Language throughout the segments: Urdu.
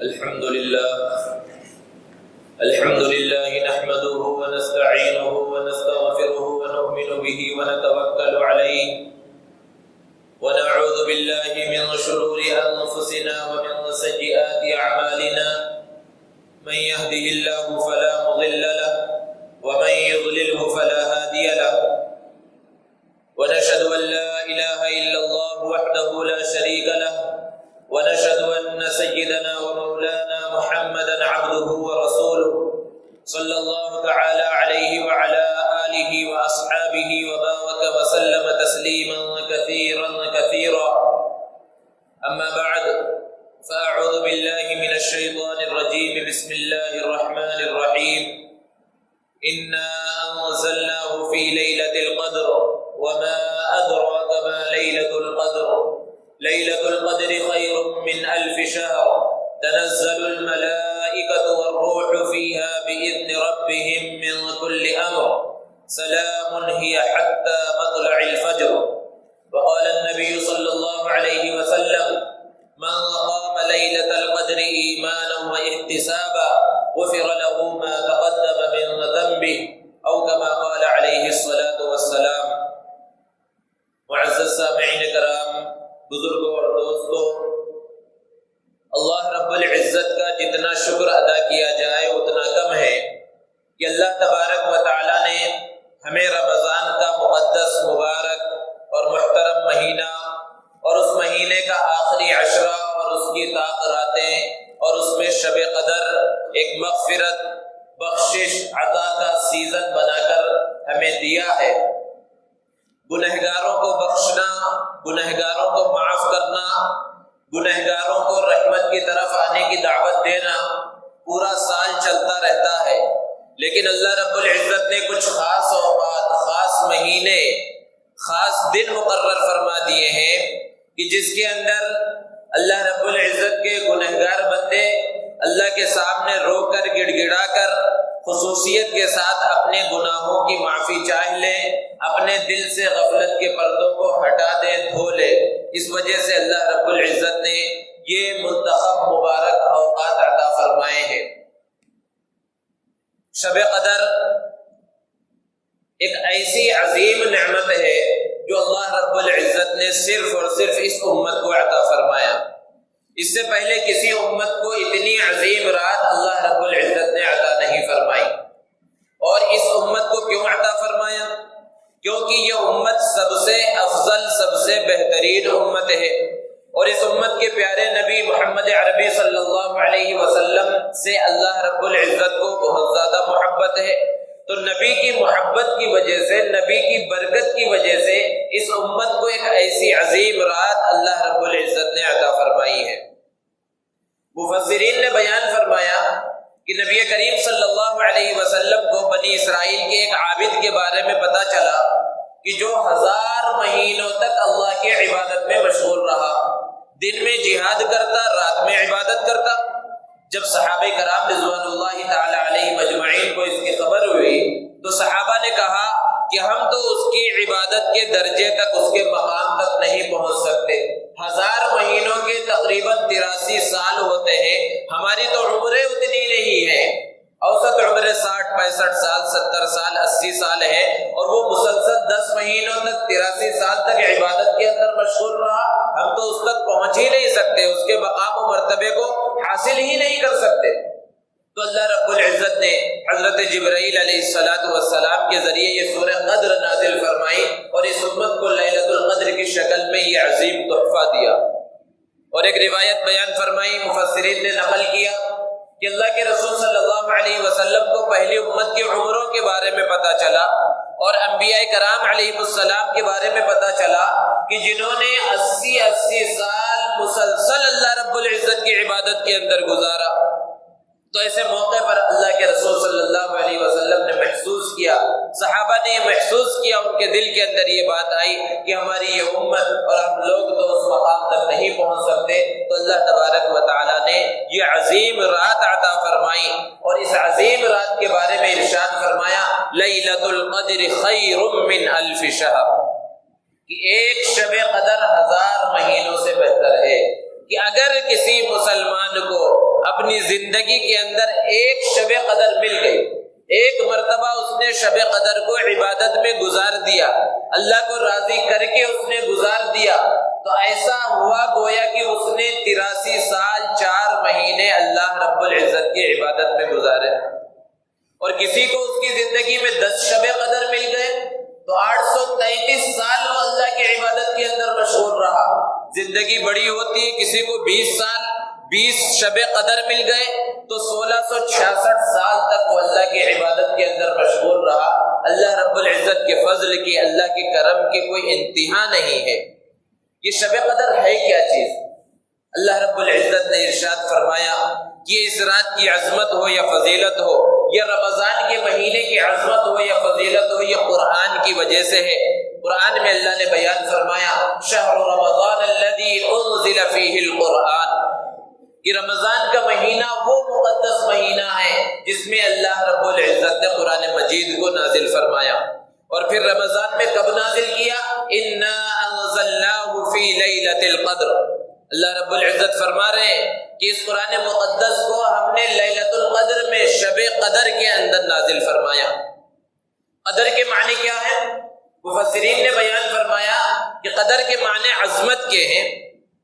الحمد لله نحمده ونستعينه ونستغفره ونؤمن به ونتوكل عليه ونعوذ بالله من شرور أنفسنا ومن سيئات أعمالنا من يهده الله فلا مضل له ومن يضلله فلا هادي له ونشهد أن لا إله إلا الله وحده لا شريك له ونشهد أن سيدنا ومولانا محمدا عبده ورسوله صلى الله تعالى عليه وعلى آله وأصحابه وبارك وسلم تسليما كثيرا أما بعد فأعوذ بالله من الشيطان الرجيم بسم الله الرحمن الرحيم إنا أنزلناه في ليلة القدر وما أدراك ما ليلة القدر ليلة القدر خير من 1000 شهر تنزل الملائكة والروح فيها بإذن ربهم من كل أمر سلام هي حتى مطلع الفجر وقال النبي صلى الله عليه وسلم من قام ليلة القدر إيمانا واحتسابا غفر له ما تقدم من ذنبه أو كما قال عليه الصلاة والسلام. معزز سامعین کرام، بزرگوں اور دوستوں، اللہ رب العزت کا جتنا شکر ادا کیا جائے اتنا کم ہے کہ اللہ تبارک و تعالی نے ہمیں رمضان کا مقدس، مبارک اور محترم مہینہ اور اس مہینے کا آخری عشرہ اور اس کی طاق راتیں اور اس میں شب قدر ایک مغفرت، بخشش، عطا کا سیزن بنا کر ہمیں دیا ہے. گنہگاروں کو بخشنا، گنہگاروں کو معاف کرنا، گنہگاروں کو رحمت کی طرف آنے کی دعوت دینا پورا سال چلتا رہتا ہے، لیکن اللہ رب العزت نے کچھ خاص اوقات، خاص مہینے، خاص دن مقرر فرما دیے ہیں کہ جس کے اندر اللہ رب العزت کے گنہگار بندے اللہ کے سامنے رو کر، گڑ گڑا کر، خصوصیت کے ساتھ اپنے گناہوں کی معافی چاہ لیں، اپنے دل سے غفلت کے پردوں کو ہٹا دیں، دھو لے. اس وجہ سے اللہ رب العزت نے یہ منتخب مبارک اوقات عطا فرمائے ہیں. شب قدر ایک ایسی عظیم نعمت ہے جو اللہ رب العزت نے صرف اور صرف اس امت کو عطا فرمایا. اس سے پہلے کسی امت کو اتنی عظیم رات اللہ رب العزت نے عطا نہیں فرمائی. اور اس امت کو کیوں عطا فرمایا؟ کیونکہ یہ امت سب سے افضل، سب سے بہترین امت ہے، اور اس امت کے پیارے نبی محمد عربی صلی اللہ علیہ وسلم سے اللہ رب العزت کو بہت زیادہ محبت ہے. تو نبی کی محبت کی وجہ سے، نبی کی برکت کی وجہ سے اس امت کو ایک ایسی عظیم رات اللہ رب العزت نے عطا فرمائی ہے. مفسرین نے بیان فرمایا کہ نبی کریم صلی اللہ علیہ وسلم کو بنی اسرائیل کے ایک عابد کے بارے میں پتا چلا کہ جو 1000 مہینوں تک اللہ کی عبادت میں مشغول رہا، دن میں جہاد کرتا، رات میں عبادت کرتا. جب صحابہ کرام رضوان اللہ تعالی علیہ مجمعین کو اس کی خبر ہوئی تو صحابہ نے کہا کہ ہم تو اس کی عبادت کے درجے تک، اس کے مقام تک نہیں پہنچ سکتے. 1000 مہینوں کے تقریباً 83 سال ہوتے ہیں، ہماری تو عمریں اتنی نہیں ہیں. اوسط عمر 60، 65 سال، 70 سال، 80 سال ہے، اور وہ مسلسل 10 مہینوں تک، 83 سال تک عبادت کے اندر مشغول رہا. ہم تو اس تک پہنچ ہی نہیں سکتے، اس کے مقام و مرتبے کو حاصل ہی نہیں کر سکتے. تو اللہ رب العزت نے حضرت جبرائیل علیہ السلام کے ذریعے یہ سورہ قدر نازل فرمائی اور اس امت کو لیلۃ القدر کی شکل میں یہ عظیم تحفہ دیا. اور ایک روایت بیان فرمائی، مفسرین نے نقل کیا کہ اللہ کے رسول صلی اللہ علیہ وسلم کو پہلی امت کی عمروں کے بارے میں پتا چلا اور انبیاء کرام علیہ السلام کے بارے میں پتا چلا کہ جنہوں نے 80 سال مسلسل اللہ رب العزت کی عبادت کے اندر گزارا. تو ایسے موقع پر اللہ کے رسول صلی اللہ علیہ وسلم نے محسوس کیا، صحابہ نے یہ محسوس کیا، ان کے دل کے اندر یہ بات آئی کہ ہماری یہ امت اور ہم لوگ تو اس مقام تک نہیں پہنچ سکتے. تو اللہ تبارک و تعالی نے یہ عظیم رات عطا فرمائی اور اس عظیم رات کے بارے میں ارشاد فرمایا لیلۃ القدر خیر من 1000 شہر، کہ ایک شب قدر 1000 مہینوں سے بہتر ہے. کہ اگر کسی مسلمان کو اپنی زندگی کے اندر ایک شب قدر مل گئی، ایک مرتبہ اس نے شب قدر کو عبادت میں گزار دیا، اللہ کو راضی کر کے اس نے گزار دیا، تو ایسا ہوا گویا کہ اس نے 83 سال 4 مہینے اللہ رب العزت کی عبادت میں گزارے۔ اور کسی کو اس کی زندگی میں 10 شب قدر مل گئے تو 833 سال وہ اللہ کی عبادت کے اندر مشغول رہا۔ زندگی بڑی ہوتی ہے، کسی کو 20 سال 20 شب قدر مل گئے تو 1666 سال تک وہ اللہ کی عبادت کے اندر مشغول رہا۔ اللہ رب العزت کے فضل کی، اللہ کے کرم کی کوئی انتہا نہیں ہے۔ یہ شب قدر ہے کیا چیز؟ اللہ رب العزت نے ارشاد فرمایا کہ اس رات کی عظمت ہو یا فضیلت ہو، یا رمضان کے مہینے کی عظمت ہو یا فضیلت ہو، یہ قرآن کی وجہ سے ہے۔ قرآن میں اللہ نے بیان فرمایا شہر رمضان الذی انزل فیہ القرآن، کہ رمضان کا مہینہ وہ مقدس مہینہ ہے جس میں اللہ رب العزت نے قرآن مجید کو نازل فرمایا۔ اور پھر رمضان میں کب نازل کیا؟ انا انزلناہ فی لیلۃ القدر۔ اللہ رب العزت فرما رہے ہیں کہ اس قرآن مقدس کو ہم نے لیلۃ القدر میں شب قدر کے اندر نازل فرمایا۔ قدر کے معنی کیا ہے؟ مفسرین نے بیان فرمایا کہ قدر کے معنی عظمت کے ہیں،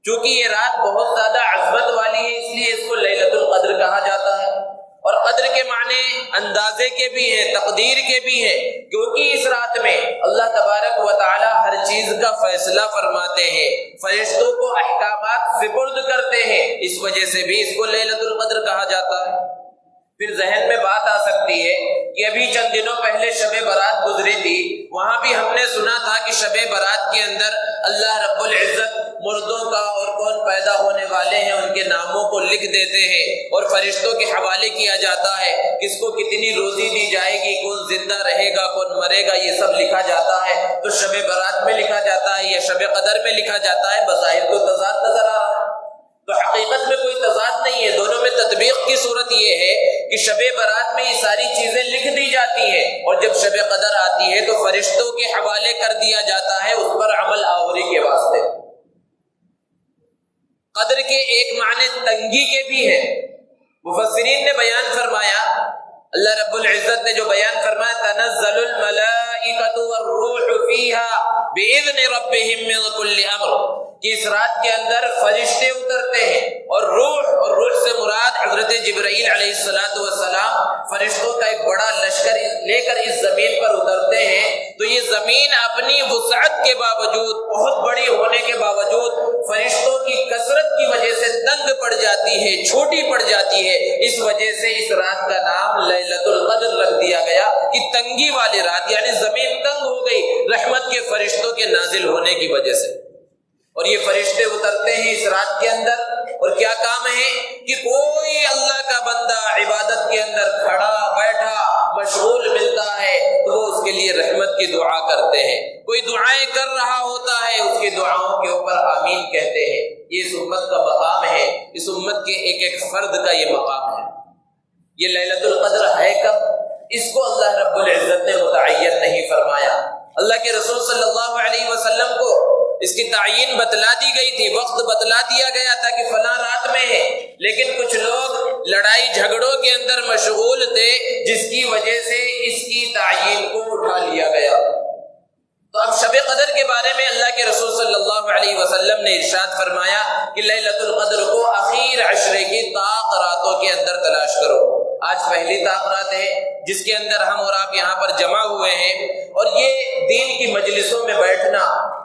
چونکہ یہ رات بہت زیادہ عظمت والی ہے اس لیے اس کو لیلۃ القدر کہا جاتا ہے۔ اور قدر کے معنی اندازے کے بھی ہیں، تقدیر کے بھی ہیں، کیونکہ اس رات میں اللہ تبارک و تعالی ہر چیز کا فیصلہ فرماتے ہیں، فرشتوں کو احکامات سپرد کرتے ہیں، اس وجہ سے بھی اس کو لیلۃ القدر کہا جاتا ہے۔ پھر ذہن میں بات آ سکتی ہے کہ ابھی چند دنوں پہلے شب برات گزری تھی، وہاں بھی ہم نے سنا تھا کہ شب برات کے اندر اللہ رب العزت مردوں کا اور کون پیدا ہونے والے ہیں ان کے ناموں کو لکھ دیتے ہیں اور فرشتوں کے حوالے کیا جاتا ہے، کس کو کتنی روزی دی جائے گی، کون زندہ رہے گا کون مرے گا، یہ سب لکھا جاتا ہے۔ تو شب برات میں لکھا جاتا ہے یا شب قدر میں لکھا جاتا ہے، بظاہر تو تضاد نظر آ رہا ہے، تو حقیقت میں کوئی تضاد نہیں ہے، دونوں میں تطبیق کی صورت یہ ہے کہ شب برات میں یہ ساری چیزیں لکھ دی جاتی ہیں، اور جب شب قدر آتی ہے تو فرشتوں کے حوالے کر دیا جاتا ہے اس پر عمل آوری کے واسطے۔ قدر کے ایک معنی تنگی کے بھی ہیں، مفسرین نے بیان فرمایا، اللہ رب العزت نے جو بیان فرمایا تنزل الملائکۃ والروح فیہا بإذن ربہم من کل امر، کہ اس رات کے اندر فرشتے اترتے ہیں اور روح سے مراد حضرت جبرائیل علیہ السلام فرشتوں کا ایک بڑا لشکر لے کر اس زمین پر اترتے ہیں، تو یہ زمین اپنی وسعت کے باوجود، بہت بڑی ہونے کے باوجود، فرشتوں کی کثرت کی وجہ سے تنگ پڑ جاتی ہے، چھوٹی پڑ جاتی ہے، اس وجہ سے اس رات کا نام لیلۃ القدر رکھ دیا گیا کہ تنگی والی رات، یعنی زمین تنگ ہو گئی رحمت کے فرشتوں کے نازل ہونے کی وجہ سے۔ اور یہ فرشتے اترتے ہیں اس رات کے اندر، اور کیا کام ہے کہ کوئی اللہ کا بندہ عبادت کے اندر کھڑا بیٹھا مشغول ملتا ہے تو وہ اس کے لیے رحمت کی دعا کرتے ہیں، کوئی دعائیں کر رہا ہوتا ہے اس کی دعاؤں کے اوپر آمین کہتے ہیں۔ یہ اس امت کا مقام ہے، اس امت کے ایک ایک فرد کا یہ مقام ہے۔ یہ لیلۃ القدر ہے کب؟ اس کو اللہ رب العزت نے متعین نہیں فرمایا، اللہ کے رسول صلی اللہ علیہ وسلم کو اس کی تعین بتلا دی گئی تھی، وقت بتلا دیا گیا تھا کہ فلاں رات میں ہے، لیکن کچھ لوگ لڑائی جھگڑوں کے اندر مشغول تھے جس کی وجہ سے اس کی تعین کو اٹھا لیا گیا۔ تو اب شب قدر کے بارے میں اللہ کے رسول صلی اللہ علیہ وسلم نے ارشاد فرمایا کہ لیلۃ القدر کو آخری عشرے کی طاق راتوں کے اندر تلاش کرو۔ آج پہلی طاق رات ہے جس کے اندر ہم اور آپ یہاں پر جمع ہوئے ہیں، اور یہ دین کی مجلسوں میں بیٹھنا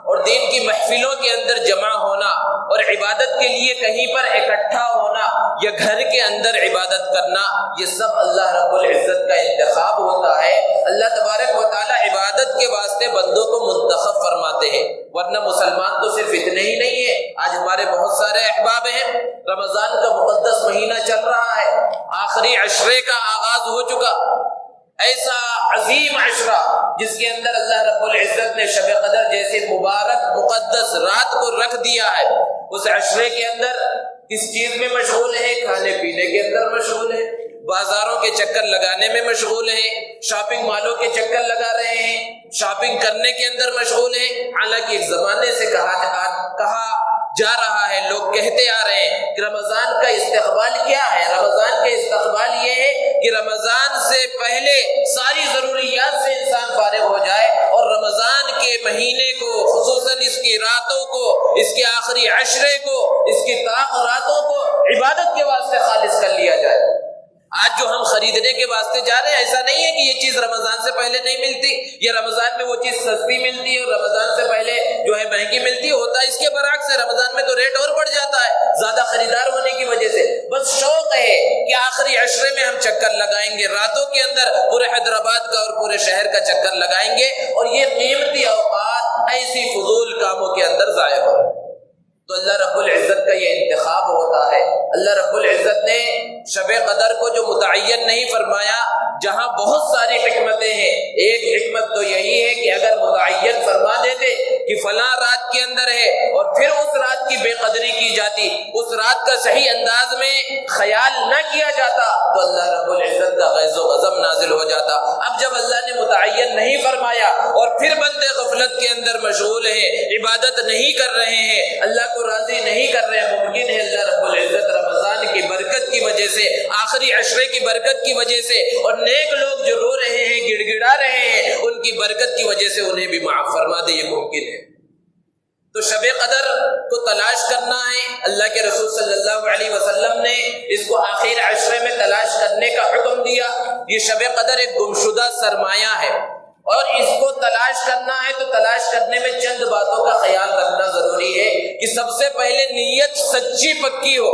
اور دین کی محفلوں کے اندر جمع ہونا اور عبادت کے لیے کہیں پر اکٹھا ہونا یا گھر کے اندر عبادت کرنا، یہ سب اللہ رب العزت کا انتخاب ہوتا ہے۔ اللہ تبارک و تعالی عبادت کے واسطے بندوں کو منتخب فرماتے ہیں، ورنہ مسلمان تو صرف اتنے ہی نہیں ہیں، آج ہمارے بہت سارے احباب ہیں، رمضان کا مقدس مہینہ چل رہا ہے، آخری عشرے کا آغاز ہو چکا، ایسا عظیم عشرہ جس کے اندر اللہ رب العزت نے شب قدر جیسے مبارک مقدس رات کو رکھ دیا ہے، اس عشرے کے اندر کس چیز میں مشغول ہے؟ کھانے پینے کے اندر مشغول ہے، بازاروں کے چکر لگانے میں مشغول ہیں، شاپنگ مالوں کے چکر لگا رہے ہیں، شاپنگ کرنے کے اندر مشغول ہیں۔ حالانکہ ایک زمانے سے کہا جا رہا ہے، لوگ کہتے آ رہے ہیں کہ رمضان کا استقبال کیا ہے، رمضان کہ رمضان سے پہلے ساری ضروریات سے انسان فارغ ہو جائے اور رمضان کے مہینے کو، خصوصاً اس کی راتوں کو، اس کے آخری عشرے کو، اس کی طاق راتوں کو عبادت کے واسطے خالص کر لیا جائے۔ آج جو ہم خریدنے کے واسطے جا رہے ہیں، ایسا نہیں ہے کہ یہ چیز رمضان سے پہلے نہیں ملتی یا رمضان میں وہ چیز سستی ملتی ہے اور رمضان سے پہلے جو ہے مہنگی ملتی ہوتا ہے۔ اس کے برعکس ہے، رمضان میں تو ریٹ اور بڑھ جاتا ہے زیادہ خریدار ہونے کی وجہ سے۔ بس شوق ہے کہ آخری عشرے میں ہم چکر لگائیں گے، راتوں کے اندر پورے حیدرآباد کا اور پورے شہر کا چکر لگائیں گے، اور یہ قیمتی اوقات ایسی فضول کاموں کے اندر ضائع ہو رہے ہیں۔ تو اللہ رب العزت کا یہ انتخاب ہوتا ہے۔ اللہ رب العزت نے شب قدر کو جو متعین نہیں فرمایا، جہاں بہت ساری حکمتیں ہیں، ایک حکمت تو یہی ہے کہ اگر متعین فرما دیتے کہ فلاں رات کے اندر ہے اور پھر اس رات کی بے قدری کی جاتی، اس رات کا صحیح انداز میں خیال نہ کیا جاتا، تو اللہ رب العزت کا غیظ و غضب نازل ہو جاتا۔ اب جب اللہ نے متعین نہیں فرمایا اور پھر بندے غفلت کے اندر مشغول ہیں، عبادت نہیں کر رہے ہیں، اللہ کو راضی نہیں کر رہے ہیں، ممکن ہے اللہ رب العزت رمضان کی برکت کی وجہ سے، آخری عشرے کی برکت کی وجہ سے، اور نیک لوگ جو رو رہے ہیں، گڑ گڑا رہے ہیں، ان کی برکت کی وجہ سے انہیں بھی معاف فرما دے، یہ ممکن ہے۔ تو شب قدر کو تلاش کرنا ہے۔ اللہ کے رسول صلی اللہ علیہ وسلم نے اس کو آخر عشرے میں تلاش کرنے کا حکم دیا۔ یہ شب قدر ایک گمشدہ سرمایہ ہے، اور اس کو تلاش کرنا ہے تو تلاش کرنے میں چند باتوں کا خیال رکھنا ضروری ہے کہ سب سے پہلے نیت سچی پکی ہو،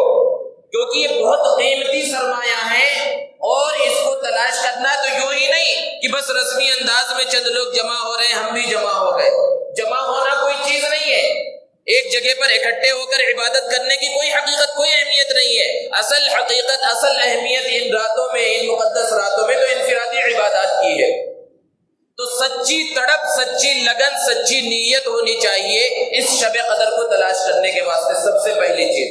کیونکہ یہ بہت قیمتی سرمایہ ہے، اور اس کو تلاش کرنا ہے تو یوں ہی نہیں کہ بس رسمی انداز میں چند لوگ جمع ہو رہے ہیں، ہم بھی جمع ہو گئے۔ جمع ہونا کوئی چیز نہیں ہے، ایک جگہ پر اکٹھے ہو کر عبادت کرنے کی کوئی حقیقت، کوئی اہمیت نہیں ہے۔ اصل حقیقت، اصل اہمیت ان راتوں میں، ان مقدس راتوں میں تو انفرادی عبادات کی ہے۔ تو سچی تڑپ، سچی لگن، سچی نیت ہونی چاہیے اس شب قدر کو تلاش کرنے کے واسطے، سب سے پہلی چیز۔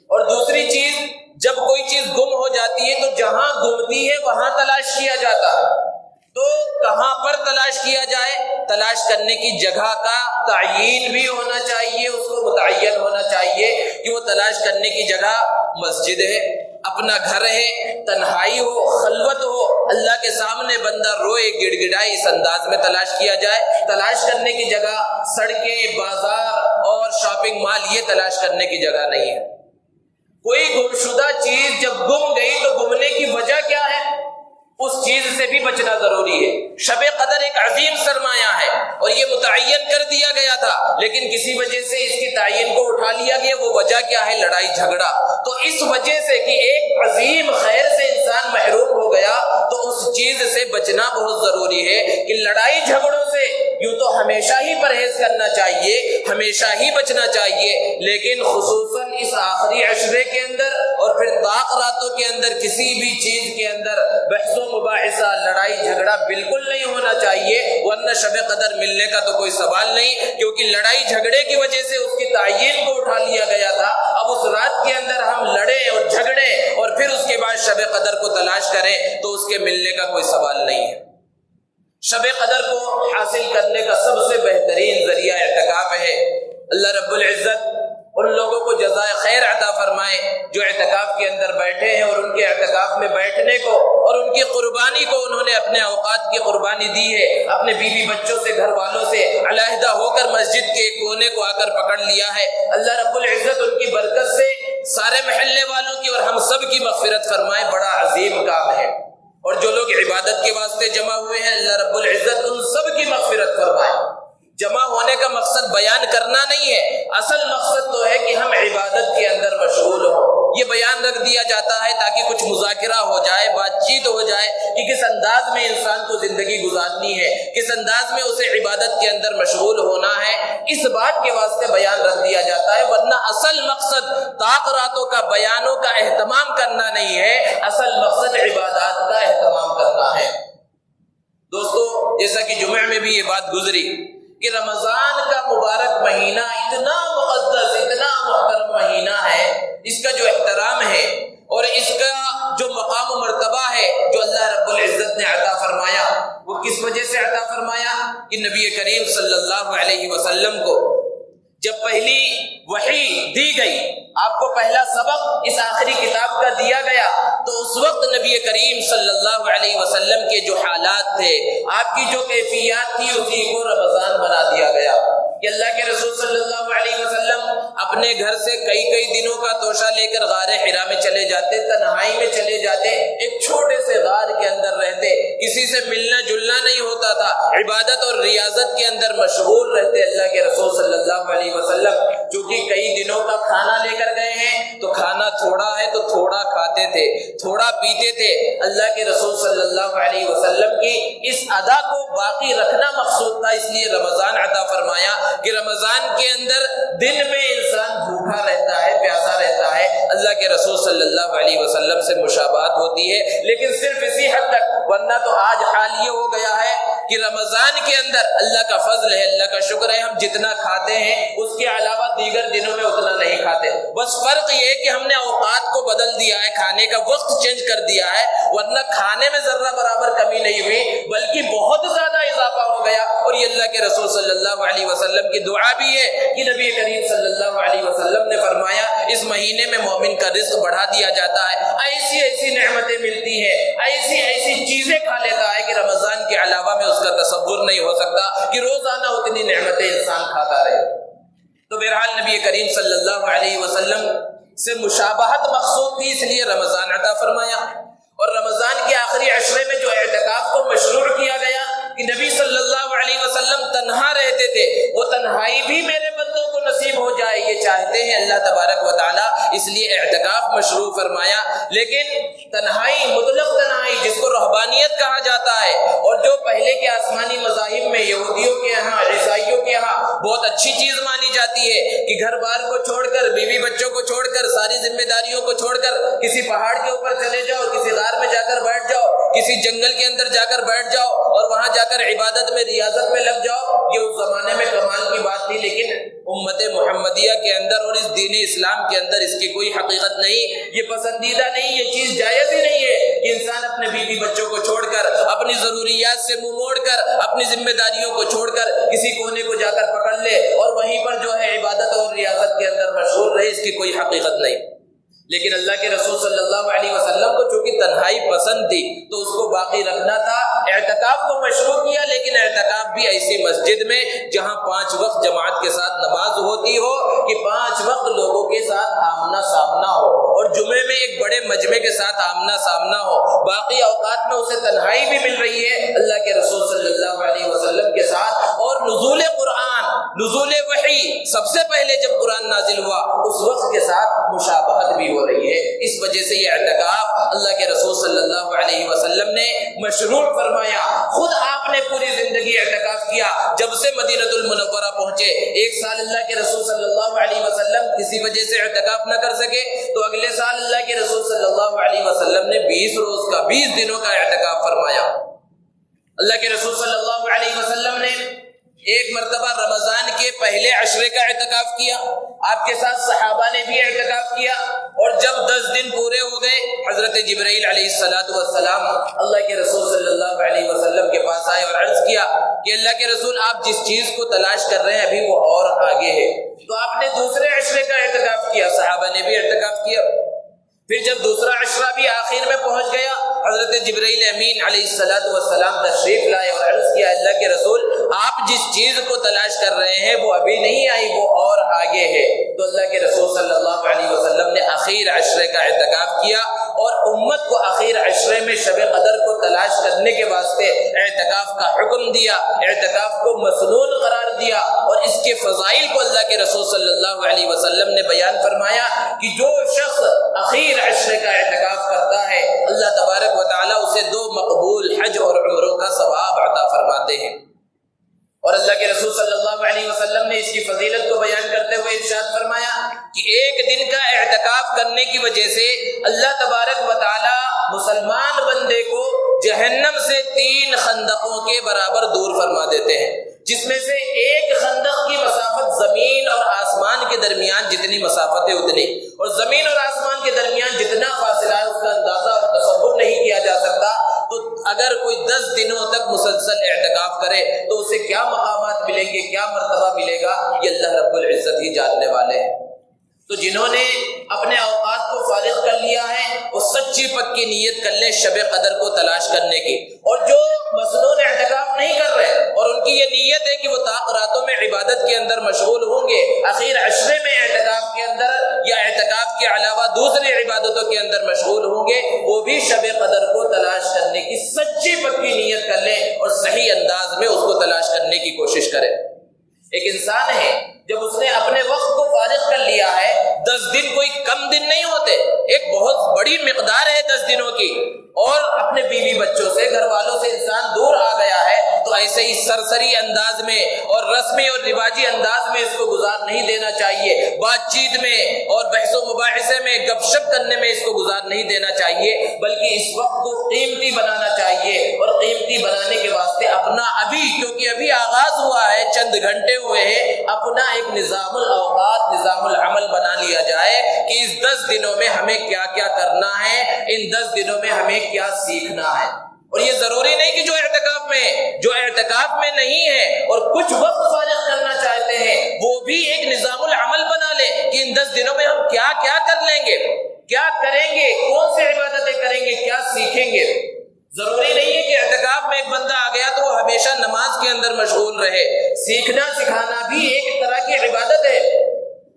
اور دوسری چیز، جب کوئی چیز گم ہو جاتی ہے تو جہاں گمتی ہے وہاں تلاش کیا جاتا ہے۔ تو کہاں پر تلاش کیا جائے؟ تلاش کرنے کی جگہ کا تعیین بھی ہونا چاہیے، اس کو متعین ہونا چاہیے کہ وہ تلاش کرنے کی جگہ مسجد ہے، اپنا گھر ہے، تنہائی ہو، خلوت ہو، اللہ کے سامنے بندہ روئے، گڑ گڑائے، اس انداز میں تلاش کیا جائے۔ تلاش کرنے کی جگہ سڑکیں، بازار اور شاپنگ مال، یہ تلاش کرنے کی جگہ نہیں ہے۔ کوئی گمشدہ چیز جب گم گئی تو گمنے کی وجہ کیا ہے، اس چیز سے بھی بچنا ضروری ہے۔ شب قدر ایک عظیم سرمایہ ہے اور یہ متعین کر دیا گیا تھا، لیکن کسی وجہ سے اس کی تعین کو اٹھا لیا گیا۔ وہ وجہ کیا ہے؟ لڑائی جھگڑا۔ تو اس وجہ سے کہ ایک عظیم خیر سے انسان محروم ہو گیا، تو اس چیز سے بچنا بہت ضروری ہے کہ لڑائی جھگڑوں سے یوں تو ہمیشہ ہی پرہیز کرنا چاہیے، ہمیشہ ہی بچنا چاہیے، لیکن خصوصاً اس آخری عشرے کے اندر اور پھر طاق راتوں کے اندر کسی بھی چیز کے اندر بحث و مباحثہ، لڑائی جھگڑا بالکل نہیں ہونا چاہیے، ورنہ شب قدر ملنے کا تو کوئی سوال نہیں، کیونکہ لڑائی جھگڑے کی وجہ سے اس کی تعین کو اٹھا لیا گیا تھا۔ اب اس رات کے اندر ہم لڑیں اور جھگڑیں اور پھر اس کے بعد شب قدر کو تلاش کریں تو اس کے ملنے کا کوئی سوال نہیں ہے۔ شب قدر کو حاصل کرنے کا سب سے بہترین ذریعہ اعتکاف ہے۔ اللہ رب العزت ان لوگوں کو جزائے خیر عطا فرمائے جو اعتکاف کے اندر بیٹھے ہیں، اور ان کے اعتکاف میں بیٹھنے کو اور ان کی قربانی کو انہوں نے اپنے اوقات کی قربانی دی ہے، اپنے بیوی بچوں سے، گھر والوں سے علیحدہ ہو کر مسجد کے کونے کو آ کر پکڑ لیا ہے۔ اللہ رب العزت ان کی برکت سے سارے محلے والوں کی اور ہم سب کی مغفرت فرمائے، بڑا عظیم کام ہے۔ اور جو لوگ عبادت کے واسطے جمع ہوئے ہیں، اللہ رب العزت ان سب کی مغفرت فرمائے۔ جمع ہونے کا مقصد بیان کرنا نہیں ہے، اصل مقصد تو ہے کہ ہم عبادت کے اندر مشغول ہوں۔ یہ بیان رکھ دیا جاتا ہے تاکہ کچھ مذاکرہ ہو جائے، بات چیت ہو جائے کہ کس انداز میں انسان کو زندگی گزارنی ہے، کس انداز میں اسے عبادت کے اندر مشغول ہونا ہے، اس بات کے واسطے بیان رکھ دیا جاتا ہے، ورنہ اصل مقصد طاق راتوں کا، بیانوں کا اہتمام کرنا نہیں ہے، اصل مقصد عبادات کا اہتمام کرنا ہے۔ دوستو، جیسا کہ جمعہ میں بھی یہ بات گزری کہ رمضان کا مبارک مہینہ اتنا مقدس، اتنا محترم مہینہ ہے، اس کا جو احترام ہے اور اس کا جو مقام و مرتبہ ہے جو اللہ رب العزت نے عطا فرمایا، وہ کس وجہ سے عطا فرمایا کہ نبی کریم صلی اللہ علیہ وسلم کو جب پہلی وحی دی گئی آپ کو پہلا سبق اس آخری کتاب کا دیا گیا تو اس وقت نبی کریم صلی اللہ علیہ وسلم کے جو حالات تھے، آپ کی جو کیفیات تھی، اسی کو رمضان بنا دیا گیا کہ اللہ کے رسول صلی اللہ علیہ وسلم اپنے گھر سے کئی دنوں کا توشہ لے کر غار حرا میں چلے جاتے، تنہائی میں چلے جاتے، ایک چھوٹے سے غار کے اندر رہتے، کسی سے ملنا جلنا نہیں ہوتا تھا، عبادت اور ریاضت کے اندر مشغول رہتے اللہ کے رسول صلی اللہ علیہ وسلم۔ چونکہ کئی دنوں کا کھانا لے کر گئے ہیں تو کھانا تھوڑا ہے تو تھوڑا کھاتے تھے، تھوڑا پیتے تھے۔ اللہ کے رسول صلی اللہ علیہ وسلم کی اس ادا کو باقی رکھنا مقصود تھا، اس لیے رمضان عطا فرمایا کہ رمضان کے اندر دن میں انسان بھوکا رہتا ہے، پیاسا رہتا ہے، اللہ کے رسول صلی اللہ علیہ وسلم سے مشابہت ہوتی ہے، لیکن صرف اسی حد تک، ورنہ تو آج حال یہ ہو گیا ہے کہ رمضان کے اندر اللہ کا فضل ہے، اللہ کا شکر ہے، ہم جتنا کھاتے ہیں اس کے علاوہ دیگر دنوں میں اتنا نہیں کھاتے۔ بس فرق یہ ہے کہ ہم نے اوقات کو بدل دیا ہے، کھانے کا وقت چینج کر دیا ہے، ورنہ کھانے میں ذرہ برابر کمی نہیں ہوئی بلکہ بہت زیادہ اضافہ ہو گیا۔ اور یہ اللہ کے رسول صلی اللہ علیہ وسلم کی دعا بھی ہے کہ نبی کریم صلی اللہ علیہ وسلم نے فرمایا اس مہینے میں مومن کا رزق بڑھا دیا جاتا ہے، ایسی نعمتیں ملتی ہیں، ایسی چیزیں کھا لیتا ہے کہ رمضان کے علاوہ میں اس کا تصور نہیں ہو سکتا کہ روزانہ اتنی نعمتیں انسان کھاتا رہے۔ تو بہرحال نبی کریم صلی اللہ علیہ وسلم سے مشابہت مقصود تھی، اس لیے رمضان عطا فرمایا۔ اور رمضان کے آخری عشرے میں جو اعتکاف کو مشروع کیا گیا کہ نبی صلی اللہ علیہ وسلم تنہا رہتے تھے، وہ تنہائی بھی میرے بندوں کو نصیب ہو جائے، یہ چاہتے ہیں اللہ تبارک و تعالیٰ، اس لیے اعتکاف مشروع فرمایا۔ لیکن تنہائی، مطلق تنہائی جس کو رہبانیت کہا جاتا ہے، اور جو پہلے کے آسمانی مذاہب میں یہودیوں کے ہاں، عیسائیوں کے ہاں بہت اچھی چیز مانی جاتی ہے کہ گھر بار کو چھوڑ کر، بیوی بچوں کو چھوڑ کر، ساری ذمہ داریوں کو چھوڑ کر کسی پہاڑ کے اوپر چلے جاؤ، کسی غار میں جا کر بیٹھ جاؤ، کسی جنگل کے اندر جا کر بیٹھ جاؤ اور وہاں جا کر عبادت میں، ریاضت میں لگ جاؤ۔ یہ اس زمانے میں کمال کی بات تھی، لیکن امت محمدیہ کے اندر اور اس دین اسلام کے اندر اس کی کوئی حقیقت نہیں، یہ پسندیدہ نہیں، یہ چیز جائز ہی نہیں ہے کہ انسان اپنے بیوی بچوں کو چھوڑ کر، اپنی ضروریات سے منہ موڑ کر، اپنی ذمہ داریوں کو چھوڑ کر کسی کونے کو جا کر پکڑ لے اور وہیں پر جو ہے عبادت اور ریاضت کے اندر مشغول رہے، اس کی کوئی حقیقت نہیں۔ لیکن اللہ کے رسول صلی اللہ علیہ وسلم کو چونکہ تنہائی پسند تھی تو اس کو باقی رکھنا تھا، اعتکاف کو مشروع کیا، لیکن اعتکاف بھی ایسی مسجد میں جہاں 5 وقت جماعت کے ساتھ نماز ہوتی ہو، کہ 5 وقت لوگوں کے ساتھ آمنا سامنا ہو، اور جمعے میں ایک بڑے مجمع کے ساتھ آمنا سامنا ہو، باقی اوقات میں اسے تنہائی بھی مل رہی ہے اللہ کے رسول صلی اللہ علیہ وسلم کے ساتھ۔ اور نزول قرآن، نزول وحی، سب سے پہلے جب قرآن نازل ہوا اس وقت کے ساتھ مشابہت بھی ہو رہی ہے، اس وجہ سے یہ اعتکاف اللہ کے رسول صلی اللہ علیہ وسلم نے مشروع فرمایا۔ خود آپ نے پوری زندگی اعتکاف کیا، جب سے مدینہ المنورہ پہنچے 1 سال اللہ کے رسول صلی اللہ علیہ وسلم کسی وجہ سے اعتکاف نہ کر سکے تو اگلے سال اللہ کے رسول صلی اللہ علیہ وسلم نے 20 روز کا، 20 دنوں کا اعتکاف فرمایا۔ اللہ کے رسول صلی اللہ علیہ وسلم نے ایک مرتبہ رمضان کے پہلے عشرے کا اعتکاف کیا، آپ کے ساتھ صحابہ نے بھی اعتکاف کیا، اور جب 10 دن پورے ہو گئے حضرت جبرائیل علیہ السلام اللہ کے رسول صلی اللہ علیہ وسلم کے پاس آئے اور عرض کیا کہ اللہ کے رسول آپ جس چیز کو تلاش کر رہے ہیں ابھی وہ اور آگے ہے۔ تو آپ نے دوسرے عشرے کا اعتکاف کیا، صحابہ نے بھی اعتکاف کیا۔ پھر جب دوسرا عشرہ بھی آخر میں پہنچ گیا، حضرت جبرائیل امین علیہ السلام تشریف لائے اور عرض کیا اللہ کے رسول آپ جس چیز کو تلاش کر رہے ہیں وہ ابھی نہیں آئی، وہ اور آگے ہے۔ تو اللہ کے رسول صلی اللہ علیہ وسلم نے اخیر عشرے کا اعتکاف کیا اور امت کو اخیر عشرے میں شب قدر کو تلاش کرنے کے واسطے اعتکاف کا حکم دیا، اعتکاف کو مسنون قرار دیا، اور اس کے فضائل کو اللہ کے رسول صلی اللہ علیہ وسلم نے بیان فرمایا کہ جو شخص اخیر عشرے کا اعتکاف کرتا ہے اللہ تبارک و تعالیٰ اسے 2 مقبول حج اور عمروں کا ثواب عطا فرماتے ہیں۔ اور اللہ کے رسول صلی اللہ علیہ وسلم نے اس کی فضیلت کو بیان کرتے ہوئے ارشاد فرمایا کہ ایک دن کا اعتکاف کرنے کی وجہ سے اللہ تبارک و تعالیٰ مسلمان بندے کو جہنم سے 3 خندقوں کے برابر دور فرما دیتے ہیں، جس میں سے ایک خندق کی مسافت زمین اور آسمان کے درمیان جتنی مسافت ہے اتنی، اور زمین اور آسمان کے درمیان جتنا فاصلہ ہے اس کا اندازہ اور تصور نہیں کیا جا سکتا۔ تو اگر کوئی 10 دنوں تک مسلسل اعتکاف کرے تو اسے کیا مقامات ملیں گے، کیا مرتبہ ملے گا، یہ اللہ رب العزت ہی جاننے والے ہیں۔ تو جنہوں نے اپنے اوقات کو فارغ کر لیا ہے وہ سچی پکی نیت کر لیں شب قدر کو تلاش کرنے کی، اور جو مسنون اعتکاف نہیں کر رہے اور ان کی یہ نیت ہے کہ وہ طاق راتوں میں عبادت کے اندر مشغول ہوں گے، اخیر عشرے میں اعتکاف کے اندر یا اعتکاف کے علاوہ دوسری عبادتوں کے اندر مشغول ہوں گے، وہ بھی شب قدر کو تلاش کرنے کی سچی پکی نیت کر لیں اور صحیح انداز میں اس کو تلاش کرنے کی کوشش کریں۔ ایک انسان ہے جب اس نے اپنے وقت کو فارغ کر لیا ہے، 10 دن کوئی کم دن نہیں ہوتے، ایک بہت بڑی مقدار ہے 10 دنوں کی، اور اپنے بیوی بچوں سے گھر والوں سے انسان دور آ گیا ہے، تو ایسے ہی سرسری انداز میں اور رسمی اور رواجی انداز میں اس کو گزار نہیں دینا چاہیے، بات چیت میں اور بحث و مباحثے میں گپ شپ کرنے میں اس کو گزار نہیں دینا چاہیے، بلکہ اس وقت کو قیمتی بنانا چاہیے، اور قیمتی بنانے کے واسطے اپنا کیونکہ ابھی آغاز ہوا ہے، چند گھنٹے ہوئے ہیں، اپنا ایک نظام الاوقات، نظام العمل بنا لیا جائے کہ اس 10 دنوں میں ہمیں کیا کیا کرنا ہے، ان 10 دنوں میں ہمیں کیا سیکھنا ہے۔ اور یہ ضروری نہیں کہ جو اعتکاف میں نہیں ہے اور کچھ وقت فارغ کرنا چاہتے ہیں وہ بھی ایک نظام العمل بنا لے کہ ان 10 دنوں میں ہم کیا کیا کر لیں گے، کیا کریں گے، کون سی عبادتیں کریں گے، کیا سیکھیں گے۔ ضروری نہیں ہے کہ اعتکاف میں ایک بندہ آ گیا تو وہ ہمیشہ نماز کے اندر مشغول رہے، سیکھنا سکھانا بھی ایک طرح کی عبادت ہے۔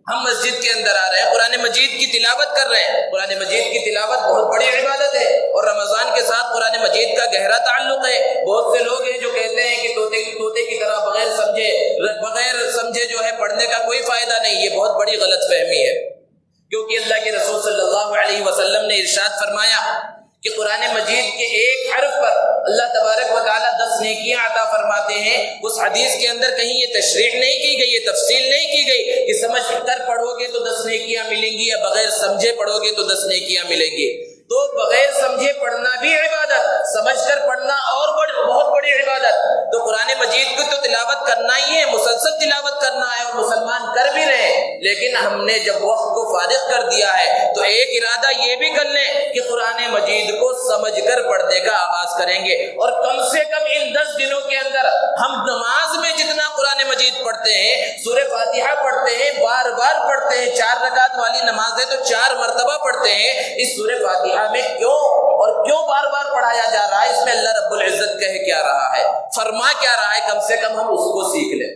ہم مسجد کے اندر آ رہے ہیں، قرآن مجید کی تلاوت کر رہے ہیں، قرآن مجید کی تلاوت بہت بڑی عبادت ہے، اور رمضان کے ساتھ قرآن مجید کا گہرا تعلق ہے۔ بہت سے لوگ ہیں جو کہتے ہیں کہ طوطے کی طرح بغیر سمجھے جو ہے پڑھنے کا کوئی فائدہ نہیں، یہ بہت بڑی غلط فہمی ہے، کیونکہ اللہ کے رسول صلی اللہ علیہ وسلم نے ارشاد فرمایا کہ قرآن مجید کے ایک حرف پر اللہ تبارک و تعالیٰ 10 نیکیاں عطا فرماتے ہیں۔ اس حدیث کے اندر کہیں یہ تشریح نہیں کی گئی، یہ تفصیل نہیں کی گئی کہ سمجھ کر پڑھو گے تو 10 نیکیاں ملیں گی یا بغیر سمجھے پڑھو گے تو 10 نیکیاں ملیں گی۔ تو بغیر سمجھے پڑھنا بھی عبادت، سمجھ کر پڑھنا اور بہت بڑی عبادت۔ تو قرآن مجید کو تو تلاوت کرنا ہی ہے، مسلسل تلاوت کرنا ہے، اور مسلمان کر بھی رہے ہیں، لیکن ہم نے جب وقت کو فارغ کر دیا ہے تو ایک ارادہ یہ بھی کر لیں کہ قرآن مجید کو سمجھ کر پڑھنے کا آغاز کریں گے، اور کم سے کم ان 10 دنوں کے اندر ہم نماز میں جتنا قرآن مجید پڑھتے ہیں، سورہ فاتحہ پڑھتے ہیں، بار بار پڑھتے ہیں، 4 رکعت والی نماز ہے تو 4 مرتبہ پڑھتے ہیں، اس سورہ فاتحہ میں کیوں بار بار پڑھایا جا رہا ہے، اس میں اللہ رب العزت کہہ کیا رہا ہے، فرما کیا رہا ہے، کم سے کم ہم اس کو سیکھ لیں۔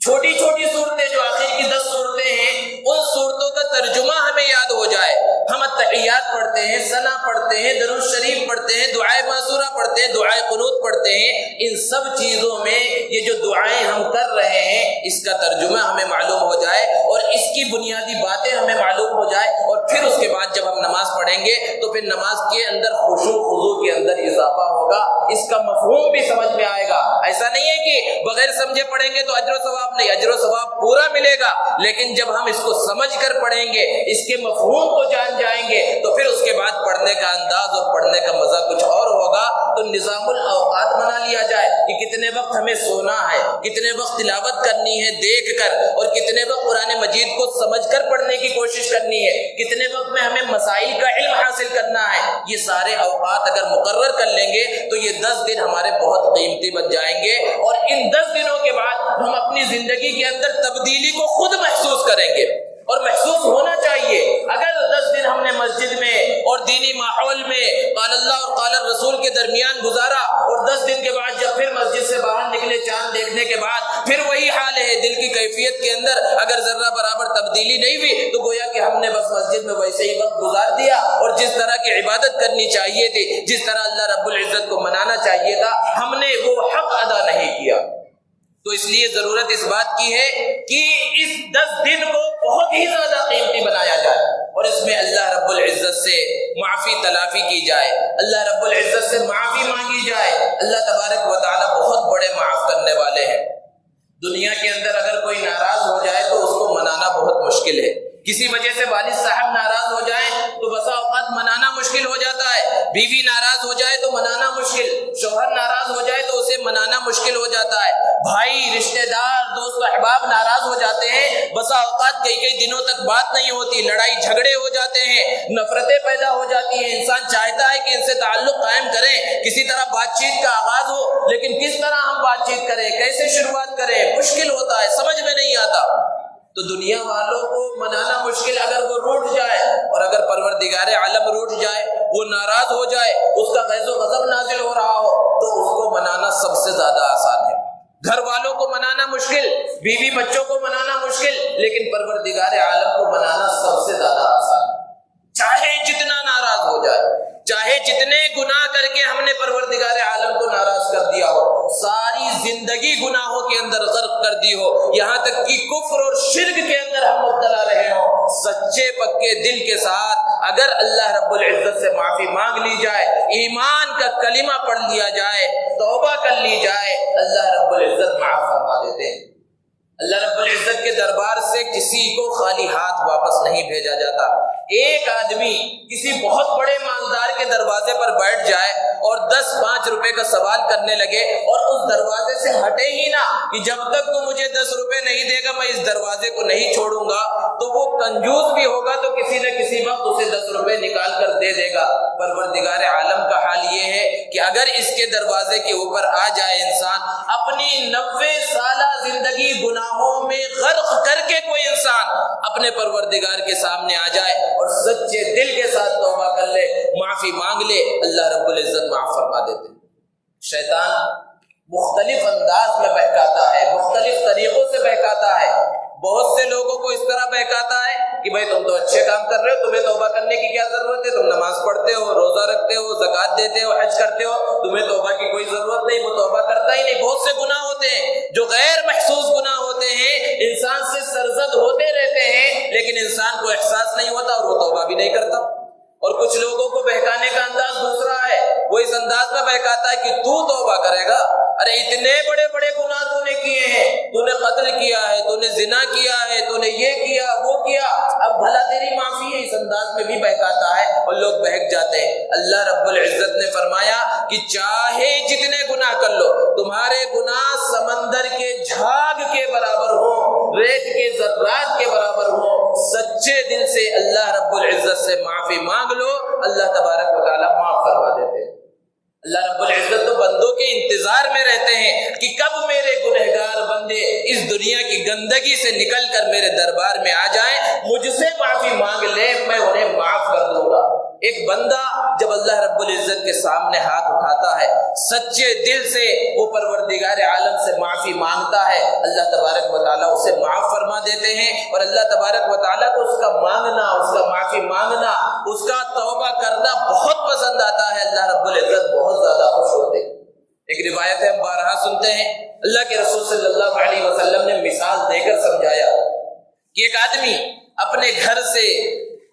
چھوٹی چھوٹی صورتیں جو آخر کی 10 صورتیں ہیں، ان صورتوں کا ترجمہ ہمیں یاد ہو جائے۔ ہم التحیات پڑھتے ہیں، ثنا پڑھتے ہیں، درود شریف پڑھتے ہیں، دعائے معذورہ پڑھتے ہیں، دعائے قنوت پڑھتے ہیں، ان سب چیزوں میں یہ جو دعائیں ہم کر رہے ہیں اس کا ترجمہ ہمیں معلوم ہو جائے، اور اس کی بنیادی باتیں ہمیں معلوم ہو جائے، اور پھر اس کے بعد جب ہم نماز پڑھیں گے تو پھر نماز کے اندر خشوع خضوع کے اندر اضافہ ہوگا، اس کا مفہوم بھی سمجھ میں آئے گا۔ ایسا نہیں ہے کہ بغیر سمجھے پڑھیں گے تو اجر و ثواب نہیں، اجر و ثواب پورا ملے گا، لیکن جب ہم اس کو سمجھ کر پڑھیں گے، اس کے مفہوم کو جان جائیں گے، تو پھر اس کے بعد پڑھنے کا انداز اور پڑھنے کا مزہ کچھ اور ہوگا۔ تو نظام الاوقات بنا لیا جائے کہ کتنے وقت ہمیں سونا ہے، کتنے وقت تلاوت کرنی ہے دیکھ کر، اور کتنے وقت قرآن مجید کو سمجھ کر پڑھنے کی کوشش کرنی ہے، کتنے وقت میں ہمیں مسائل کا علم حاصل کرنا ہے۔ یہ سارے اوقات اگر مقرر کر لیں گے تو یہ 10 دن ہمارے بہت قیمتی بن جائیں گے، اور ان 10 دنوں کے بعد ہم اپنی زندگی کے اندر تبدیلی کو خود محسوس کریں گے، اور محسوس ہونا چاہیے۔ اگر 10 دن ہم نے مسجد میں اور دینی ماحول میں قال اللہ اور قال الرسول کے درمیان گزارا، اور 10 دن کے بعد جب پھر مسجد سے باہر نکلے چاند دیکھنے کے بعد پھر وہی حال ہے، دل کی کیفیت کے اندر اگر ذرہ برابر تبدیلی نہیں ہوئی تو گویا کہ ہم نے بس مسجد میں ویسے ہی وقت گزار دیا، اور جس طرح کی عبادت کرنی چاہیے تھی، جس طرح اللہ رب العزت کو منانا چاہیے تھا، ہم نے وہ حق ادا نہیں کیا۔ تو اس لیے ضرورت اس بات کی ہے کہ اس 10 دن کو بہت ہی زیادہ قیمتی بنایا جائے، اور اس میں اللہ رب العزت سے معافی تلافی کی جائے، اللہ رب العزت سے معافی مانگی جائے۔ اللہ تبارک و تعالی بہت بڑے معاف کرنے والے ہیں۔ دنیا کے اندر اگر کوئی ناراض ہو جائے تو اس کو منانا بہت مشکل ہے۔ کسی وجہ سے والد صاحب ناراض ہو جائیں تو بسا اوقات منانا مشکل ہو جاتا ہے، بیوی ناراض ہو جائے تو منانا مشکل، شوہر ناراض ہو جائے تو اسے منانا مشکل ہو جاتا ہے، بھائی رشتہ دار دوست و احباب ناراض ہو جاتے ہیں، بسا اوقات کئی دنوں تک بات نہیں ہوتی، لڑائی جھگڑے ہو جاتے ہیں، نفرتیں پیدا ہو جاتی ہیں، انسان چاہتا ہے کہ ان سے تعلق قائم کریں، کسی طرح بات چیت کا آغاز ہو، لیکن کس طرح ہم بات چیت کریں، کیسے شروعات کریں، مشکل ہوتا ہے، سمجھ میں نہیں آتا۔ تو تو دنیا والوں کو منانا مشکل اگر وہ روٹھ جائے، اور اگر پروردگار عالم روٹھ جائے، وہ ناراض ہو جائے، اس کا غیظ و غضب نازل ہو رہا ہو، تو اس کو منانا سب سے زیادہ آسان ہے۔ گھر والوں کو منانا مشکل، بیوی بچوں کو منانا مشکل، لیکن پروردگار عالم کو منانا سب سے زیادہ آسان ہے۔ چاہے جتنا ناراض ہو جائے، چاہے جتنے گناہ کر کے ہم نے پروردگار عالم کو ناراض کر دیا ہو، ساری زندگی گناہوں کے اندر غرق کر دی ہو، یہاں تک کہ کفر اور شرک کے اندر ہم مبتلا رہے ہوں، سچے پکے دل کے ساتھ اگر اللہ رب العزت سے معافی مانگ لی جائے، ایمان کا کلمہ پڑھ لیا جائے، توبہ کر لی جائے، اللہ رب العزت معاف فرما دیتے ہیں۔ اللہ رب العزت کے دربار سے کسی کو خالی ہاتھ واپس نہیں بھیجا جاتا۔ ایک آدمی کسی بہت بڑے مالدار کے دروازے پر بیٹھ جائے اور 10-5 روپے کا سوال کرنے لگے اور اس دروازے سے ہٹے ہی نہ کہ جب تک تو مجھے 10 روپے نہیں دے گا میں اس دروازے کو نہیں چھوڑوں گا، تو وہ کنجوس بھی ہوگا تو کسی نہ کسی وقت اسے 10 روپے نکال کر دے دے گا۔ پروردگار عالم کا حال یہ ہے کہ اگر اس کے دروازے کے اوپر آ جائے انسان، اپنی 90 سالہ زندگی گناہوں میں غرق کر کے کوئی انسان اپنے پروردگار کے سامنے آ جائے اور سچے دل کے ساتھ توبہ کر لے، معافی مانگ لے، اللہ رب العزت معاف فرما دیتے ہیں۔ شیطان مختلف انداز میں بہکاتا ہے، مختلف طریقوں سے بہکاتا ہے۔ بہت سے لوگوں کو اس طرح بہکاتا ہے کہ بھائی تم تو اچھے کام کر رہے ہو، تمہیں توبہ کرنے کی کیا ضرورت ہے، تم نماز پڑھتے ہو، روزہ رکھتے ہو، زکوٰۃ دیتے ہو، حج کرتے ہو، تمہیں توبہ کی کوئی ضرورت نہیں، وہ توبہ کرتا ہی نہیں۔ بہت سے گناہ ہوتے ہیں جو غیر محسوس گناہ ہوتے ہیں، انسان سے سرزد ہوتے رہتے ہیں لیکن انسان کو احساس نہیں ہوتا اور وہ توبہ بھی نہیں کرتا۔ اور کچھ لوگوں کو بہکانے کا انداز دوسرا ہے، وہ اس انداز میں بہکاتا ہے کہ تو توبہ کرے گا، ارے اتنے بڑے بڑے گناہ تو نے کیے ہیں، تو نے قتل کیا ہے، تو نے زنا کیا ہے، تو نے یہ کیا وہ کیا، اب بھلا تیری معافی ہے۔ اس انداز میں بھی بہکاتا ہے اور لوگ بہک جاتے ہیں۔ اللہ رب العزت نے فرمایا کہ چاہے جتنے گناہ کر لو، تمہارے گناہ سمندر کے جھاگ کے برابر ہوں، ریت کے ذرات کے برابر ہوں، سچے دل سے اللہ رب العزت سے معافی مانگ لو، اللہ تبارک و تعالیٰ معاف فرما دیتے ہیں۔ اللہ رب العزت تو بندوں کے انتظار میں رہتے ہیں کہ کب میرے گنہگار بندے اس دنیا کی گندگی سے نکل کر میرے دربار میں آ جائیں، مجھ سے معافی مانگ لے، میں انہیں معاف کر دوں گا۔ ایک بندہ جب اللہ رب العزت کے سامنے ہاتھ اٹھاتا ہے، سچے دل سے وہ پروردگار عالم سے معافی مانگتا ہے، اللہ تبارک و تعالیٰ اسے معاف فرما دیتے ہیں، اور اللہ تبارک و تعالیٰ کو اس کا مانگنا، اس کا معافی مانگنا، اس کا توبہ کرنا بہت پسند آتا ہے۔ اللہ رب العزت بہت زیادہ خوش ہوتے ہیں۔ ایک روایت ہے، ہم بارہا سنتے ہیں، اللہ کے رسول صلی اللہ علیہ وسلم نے مثال دے کر سمجھایا کہ ایک آدمی اپنے گھر سے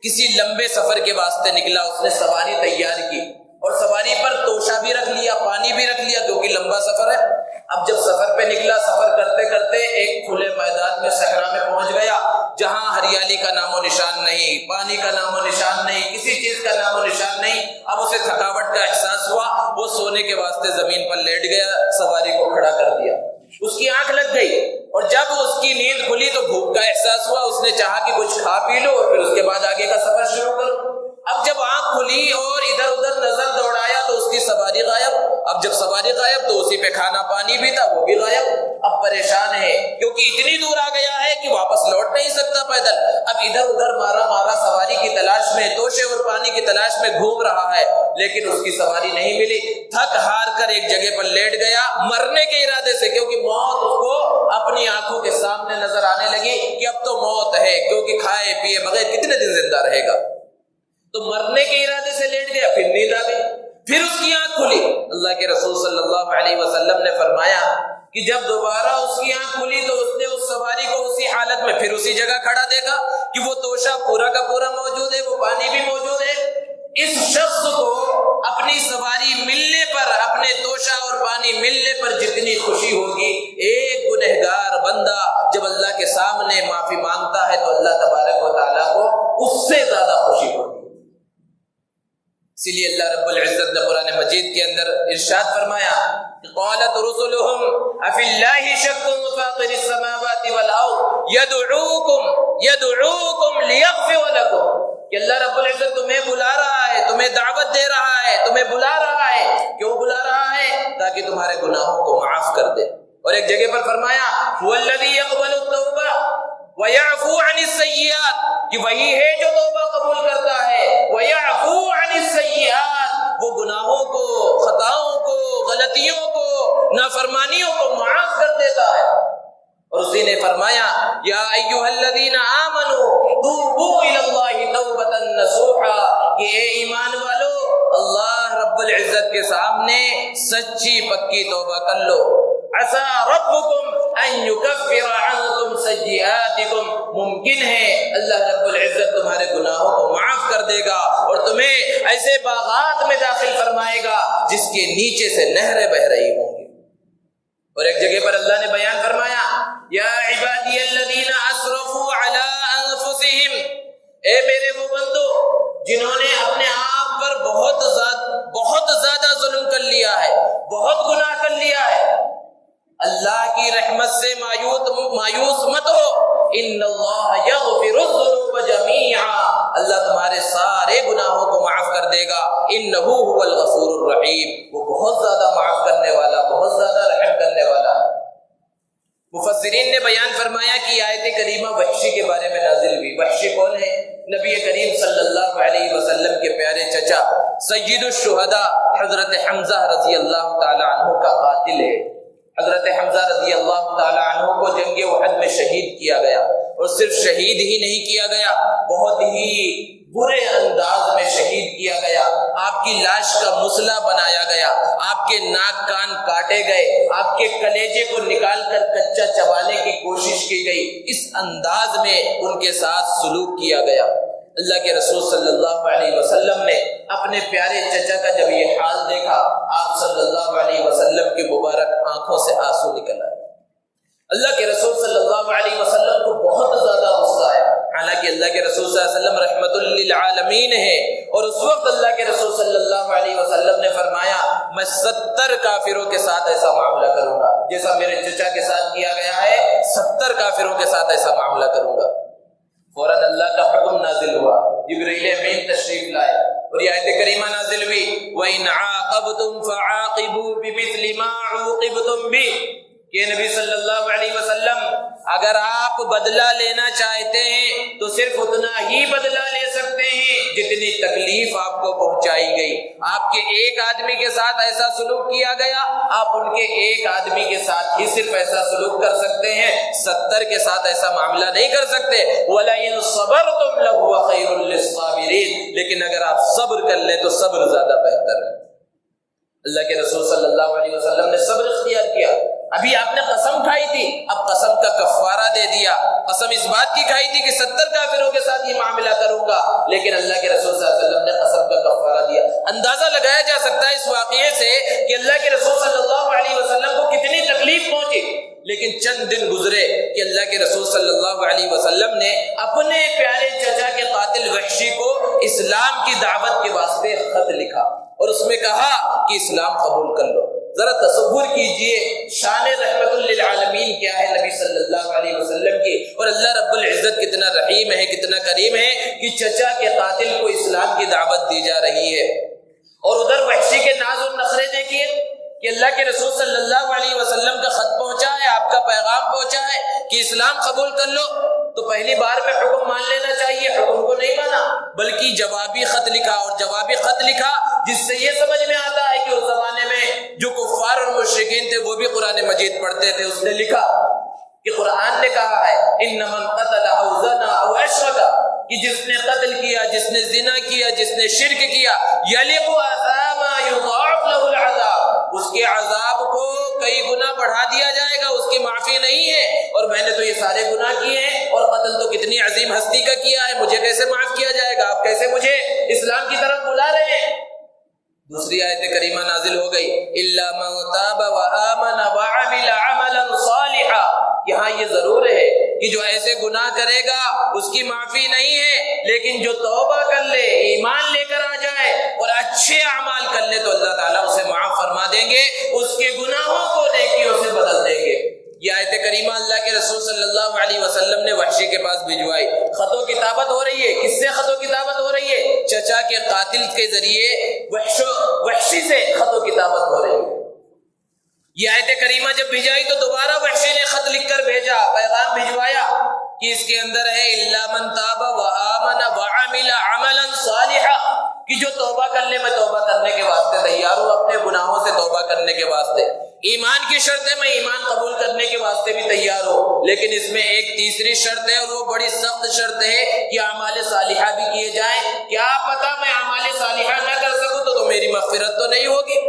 کسی لمبے سفر کے واسطے نکلا، اس نے سواری تیار کی اور سواری پر توشہ بھی رکھ لیا، پانی بھی رکھ لیا کیونکہ لمبا سفر ہے۔ اب جب سفر پہ نکلا، سفر کرتے کرتے ایک کھلے میدان میں، صحرا میں پہنچ گیا، جہاں ہریالی کا نام و نشان نہیں، پانی کا نام و نشان نہیں، کسی چیز کا نام و نشان نہیں۔ اب اسے تھکاوٹ کا احساس ہوا، وہ سونے کے واسطے زمین پر لیٹ گیا، سواری کو کھڑا کر دیا، اس کی آنکھ لگ گئی، اور جب اس کی نیند کھلی تو بھوک کا احساس ہوا، اس نے چاہا کہ کچھ کھا پی لو اور پھر اس کے بعد آگے کا سفر شروع کرو۔ اب جب آنکھ کھلی اور ادھر ادھر نظر دوڑایا تو اس کی سواری غائب۔ اب جب سواری غائب تو اسی پہ کھانا پانی بھی تھا، وہ بھی غائب۔ اب پریشان ہے کیونکہ اتنی دور آ گیا ہے کہ واپس لوٹ نہیں سکتا پیدل۔ اب ادھر ادھر مارا سواری کی تلاش میں، توشے اور پانی کی تلاش میں گھوم رہا ہے، لیکن اس کی سواری نہیں ملی۔ تھک ہار کر ایک جگہ پر لیٹ گیا، مرنے کے ارادے سے، کیونکہ موت اس کو اپنی آنکھوں کے سامنے نظر آنے لگی کہ اب تو موت ہے، کیونکہ کھائے پیے بغیر کتنے دن زندہ رہے گا۔ تو مرنے کے ارادے سے لیٹ گیا، پھر نیند آ گئی، پھر اس کی آنکھ کھلی۔ اللہ کے رسول صلی اللہ علیہ وسلم نے فرمایا کہ جب دوبارہ اس کی آنکھ کھلی تو اس نے اس سواری کو اسی حالت میں پھر اسی جگہ کھڑا دیکھا کہ وہ توشہ پورا کا پورا موجود ہے، وہ پانی بھی موجود ہے۔ اس شخص کو اپنی سواری ملنے پر، اپنے توشہ اور پانی ملنے پر جتنی خوشی ہوگی، ایک گنہگار بندہ جب اللہ کے سامنے معافی مانگتا ہے تو اللہ تبارک و تعالیٰ کو اس سے زیادہ خوشی ہوگی۔ اسی لیے اللہ رب العزت نے قرآن مجید کے اندر ارشاد فرمایا، قالت رسلهم افی اللہ شک فاطر السماوات والارض یدعوکم لیغفر لکم، کہ اللہ رب العزت تمہیں بلا رہا ہے، تمہیں دعوت دے رہا ہے، تمہیں بلا رہا ہے۔ کیوں بلا رہا ہے؟ تاکہ تمہارے گناہوں کو معاف کر دے۔ اور ایک جگہ پر فرمایا، هو الذی یقبل التوبہ، وَيَعْفُو عَنِ السَّيِّئَاتِ کہ وہی ہے جو توبہ قبول کرتا ہے، وَيَعْفُو عَنِ السَّيِّئَاتِ وہ گناہوں کو، خطاؤں کو، غلطیوں کو، نافرمانیوں کو معاف کر دیتا ہے۔ اور اسی نے فرمایا یا ایھا الذین آمنوا توبوا الی اللہ توبۃ نصوحا کہ اے ایمان والو اللہ رب العزت کے سامنے سچی پکی توبہ کر لو۔ عسى ربكم ان يكفر عنكم سيئاتكم ممکن ہے اللہ رب العزت تمہارے گناہوں کو معاف کر دے گا اور تمہیں ایسے باغات میں داخل فرمائے گا جس کے نیچے سے نہریں بہ رہی ہوں گی۔ اور ایک جگہ پر اللہ نے بیان فرمایا یا عبادی الذین اسرفوا علی انفسہم اے میرے وہ بندو جنہوں نے اپنے آپ پر بہت زیادہ ظلم کر لیا ہے، بہت گناہ کر لیا ہے، اللہ کی رحمت سے مایوس مت ہو۔ ان اللہ یغفر الذنوب جميعا اللہ تمہارے سارے گناہوں کو معاف کر دے گا۔ انہ هو الغفور الرحیم وہ بہت زیادہ معاف کرنے والا، بہت زیادہ رحم کرنے والا ہے۔ مفسرین نے بیان فرمایا کہ آیت کریمہ وحشی کے بارے میں نازل ہوئی۔ وحشی کون ہے؟ نبی کریم صلی اللہ علیہ وسلم کے پیارے چچا سید الشہداء حضرت حمزہ رضی اللہ تعالی عنہ کا قاتل ہے۔ حضرت حمزہ رضی اللہ تعالی عنہ کو جنگ احد میں شہید کیا گیا، اور صرف شہید ہی نہیں کیا گیا، بہت ہی برے انداز میں شہید کیا گیا۔ آپ کی لاش کا مسلح بنایا گیا، آپ کے ناک کان کاٹے گئے، آپ کے کلیجے کو نکال کر کچا چبانے کی کوشش کی گئی، اس انداز میں ان کے ساتھ سلوک کیا گیا۔ اللہ کے رسول صلی اللہ علیہ وسلم نے اپنے پیارے چچا کا جب یہ حال دیکھا، آپ صلی اللہ علیہ وسلم کی مبارک آنکھوں سے آنسو نکل آئے۔ اللہ کے رسول صلی اللہ علیہ وسلم کو بہت زیادہ غصہ آیا، حالانکہ اللہ کے رسول صلی اللہ علیہ وسلم رحمت للعالمین ہے، اور اس وقت اللہ کے رسول صلی اللہ علیہ وسلم نے فرمایا میں 70 کافروں کے ساتھ ایسا معاملہ کروں گا جیسا میرے چچا کے ساتھ کیا گیا ہے، 70 کافروں کے ساتھ ایسا معاملہ کروں گا۔ فوراً اللہ کا حکم نازل ہوا، جبرائیل امین تشریف لائے اور یہ آیت کریمہ نازل ہوئی وَإِنْ عَاقَبْتُمْ فَعَاقِبُوا بِمِثْلِ مَا عُوقِبْتُمْ بِهِ کہ نبی صلی اللہ علیہ وسلم اگر آپ بدلہ لینا چاہتے ہیں تو صرف اتنا ہی بدلہ لے سکتے ہیں جتنی تکلیف آپ کو پہنچائی گئی۔ آپ کے ایک آدمی کے ساتھ ایسا سلوک کیا گیا، آپ ان کے ایک آدمی کے ساتھ ہی صرف ایسا سلوک کر سکتے ہیں، 70 کے ساتھ ایسا معاملہ نہیں کر سکتے۔ وَلَئِنْ صَبَرْتُمْ لَهُوَ خَيْرٌ لِّلصَّابِرِينَ لیکن اگر آپ صبر کر لیں تو صبر زیادہ بہتر ہے۔ اللہ کے رسول صلی اللہ علیہ وسلم نے صبر اختیار کیا۔ ابھی آپ نے قسم کھائی تھی، اب قسم کا کفارہ دے دیا۔ قسم اس بات کی کھائی تھی کہ 70 کافروں کے ساتھ یہ معاملہ کروں گا، لیکن اللہ کے رسول صلی اللہ علیہ وسلم نے قسم کا کفارہ دیا۔ اندازہ لگایا جا سکتا ہے اس واقعے سے کہ اللہ کے رسول صلی اللہ علیہ وسلم کو کتنی تکلیف پہنچی، لیکن چند دن گزرے کہ اللہ کے رسول صلی اللہ علیہ وسلم نے اپنے پیارے چچا کے قاتل وحشی کو اسلام کی دعوت کے واسطے خط لکھا اور اس میں کہا کہ اسلام قبول کر لو۔ ذرا تصور کیجئے شان رحمت للعالمین کیا ہے نبی صلی اللہ علیہ وسلم کی، اور اللہ رب العزت کتنا رحیم ہے، کتنا کریم ہے کہ چچا کے قاتل کو اسلام کی دعوت دی جا رہی ہے۔ اور ادھر وحشی کے ناز اور نخرے دیکھیے کہ اللہ کے رسول صلی اللہ علیہ وسلم کا خط پہنچا ہے، آپ کا پیغام پہنچا ہے کہ اسلام قبول کر لو، تو پہلی بار میں حکم مان لینا چاہیے، حکم کو نہیں مانا، بلکہ جوابی خط لکھا، اور جوابی خط لکھا جس سے یہ سمجھ میں آتا ہے کہ اس زمانے میں جو کفار اور مشرکین تھے وہ بھی قرآن مجید پڑھتے تھے۔ اس نے لکھا کہ قرآن نے کہا ہے ان من قتل او زنا او اشرک کہ جس نے قتل کیا، جس نے زنا کیا، جس نے شرک کیا، یلق اثاما یضاعف له العذاب اس کے عذاب کو کئی گنا بڑھا دیا جائے گا، اس کی معافی نہیں ہے، اور میں نے تو یہ سارے گناہ کیے ہیں اور قتل تو کتنی عظیم ہستی کا کیا ہے، مجھے کیسے معاف کیا جائے گا؟ آپ کیسے مجھے اسلام کی طرف بلا رہے ہیں؟ دوسری آیت کریمہ نازل ہو گئی الا من تاب وآمن وعمل عملا صالحا یہاں یہ ضرور ہے کہ جو ایسے گناہ کرے گا اس کی معافی نہیں ہے، لیکن جو توبہ کر لے، ایمان لے کر آ جائے اور اچھے اعمال کر لے تو اللہ تعالیٰ اسے معاف فرما دیں گے، اس کے گناہوں کو نیکیوں سے بدل دیں گے۔ یہ آیت کریمہ اللہ کے رسول صلی اللہ علیہ وسلم نے وحشی کے پاس بھجوائی۔ خط و کتابت ہو رہی ہے، کس سے خط و کتابت ہو رہی ہے؟ چچا کے قاتل کے ذریعے وحشی سے خط و کتابت ہو رہی ہے۔ یہ آیت کریمہ جب بھیجائی تو دوبارہ وحشی نے خط لکھ کر بھیجا، پیغام بھجوایا کہ اس کے اندر ہے الا من تاب وآمن وعمل عملا صالحا، کہ جو توبہ کر لے میں توبہ کرنے کے واسطے تیار ہوں، اپنے گناہوں سے توبہ کرنے کے واسطے۔ ایمان کی شرط ہے میں ایمان قبول کرنے کے واسطے بھی تیار ہوں، لیکن اس میں ایک تیسری شرط ہے اور وہ بڑی سخت شرط ہے کہ اعمال صالحہ بھی کیے جائیں۔ کیا پتہ میں اعمال صالحہ نہ کر سکوں تو میری مغفرت تو نہیں ہوگی۔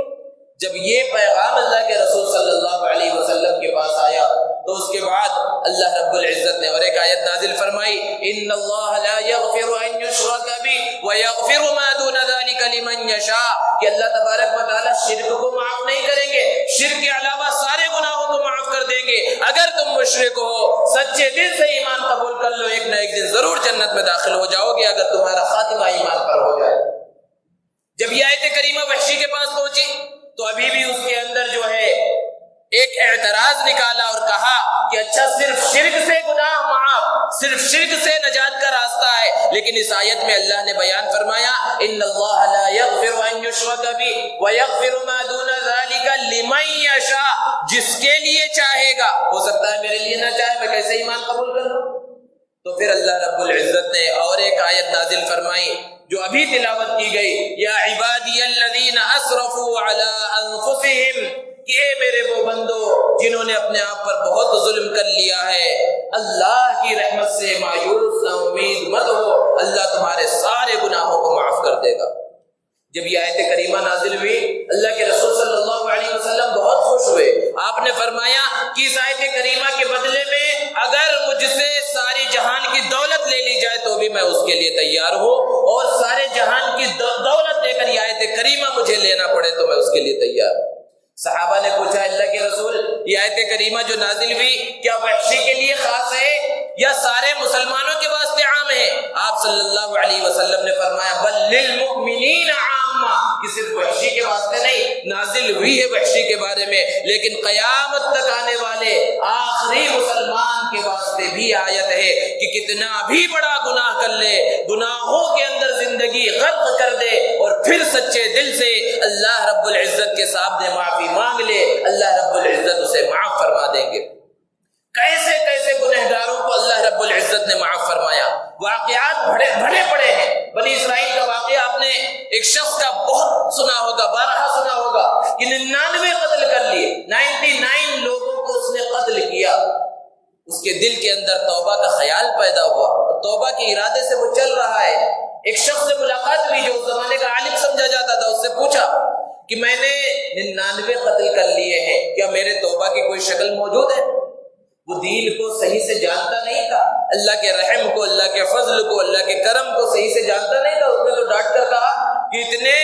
جب یہ پیغام اللہ کے رسول صلی اللہ علیہ وسلم کے پاس آیا تو اس کے بعد اللہ رب العزت نے اور ایک آیت نازل فرمائی، ان اللہ لا یغفر ان یشرک بہ ویغفر ما دون ذلک لمن یشاء، کہ اللہ تبارک و تعالی شرک کو معاف نہیں کریں گے، شرک کے علاوہ سارے گناہوں کو معاف کر دیں گے۔ اگر تم مشرک ہو، سچے دل سے ایمان قبول کر لو، ایک نہ ایک دن ضرور جنت میں داخل ہو جاؤ گے اگر تمہارا خاتمہ ایمان پر ہو جائے۔ جب یہ آیت کریمہ وحشی کے پاس پہنچی تو ابھی بھی اس کے اندر جو ہے ایک اعتراض نکالا اور کہا کہ اچھا صرف شرک سے گناہ معاف، صرف شرک سے نجات کا راستہ ہے، لیکن اس آیت میں اللہ نے بیان فرمایا ان اللہ لا یغفر ان یشرک بہ ویغفر ما دون ذلک لمن یشاء، جس کے لیے چاہے گا، ہو سکتا ہے میرے لیے نہ چاہے، میں کیسے ایمان قبول کر لوں؟ تو پھر اللہ رب العزت نے اور ایک آیت نازل فرمائی جو ابھی تلاوت کی گئی، یا عبادی الذین اسرفوا علی انفسہم، کہ اے میرے وہ بندو جنہوں نے اپنے آپ پر بہت ظلم کر لیا ہے، اللہ کی رحمت سے مایوس نہ امید مت ہو، اللہ تمہارے سارے گناہوں کو معاف کر دے گا۔ جب یہ آیت کریمہ نازل ہوئی اللہ کے رسول صلی اللہ علیہ وسلم بہت خوش ہوئے۔ آپ نے فرمایا کہ اس آیت کریمہ کے بدلے میں اگر مجھ سے ساری جہان کی دولت لے لی جائے تو بھی میں اس کے لیے تیار ہوں، اور سارے جہان کی دولت دے کر یہ آیت کریمہ مجھے لینا پڑے تو میں اس کے لیے تیار ہوں۔ صحابہ نے پوچھا اللہ کے رسول یہ آیت کریمہ جو نازل ہوئی کیا وحشی کے لیے خاص ہے یا سارے مسلمانوں کے واسطے عام ہے؟ آپ صلی اللہ علیہ وسلم نے فرمایا بل للمؤمنین عامہ، کہ صرف وحشی کے واسطے نہیں، نازل ہوئی ہے وحشی کے بارے میں، لیکن قیامت تک آنے والے آخری مسلمان کے واسطے بھی آیت ہے کہ کتنا بھی بڑا گناہ کر لے، گناہوں کے اندر زندگی غرق کر دے اور پھر سچے دل سے اللہ رب العزت کے سامنے معافی مانگ لے، اللہ رب العزت اسے معاف فرما دیں گے۔ کیسے کیسے گنہگاروں کو اللہ رب العزت نے معاف فرمایا۔ واقعات بڑے پڑے ہیں۔ بنی اسرائیل کا واقعہ آپ نے ایک شخص کا بہت سنا ہوگا، بارہا سنا ہوگا کہ 99 قتل کر لیے، 99 لوگوں کو اس نے قتل کیا۔ اس کے دل کے اندر توبہ کا خیال پیدا ہوا، توبہ کے ارادے سے وہ چل رہا ہے۔ ایک شخص سے ملاقات ہوئی جو اس زمانے کا عالم سمجھا جاتا تھا، اس سے پوچھا کہ میں نے 99 قتل کر لیے ہیں، کیا میرے توبہ کی کوئی شکل موجود ہے؟ وہ دین کو صحیح سے جانتا نہیں تھا، اللہ کے رحم کو، اللہ کے فضل کو، اللہ کے کرم کو صحیح سے جانتا نہیں تھا۔ اس نے تو ڈانٹ کر کہا کہ اتنے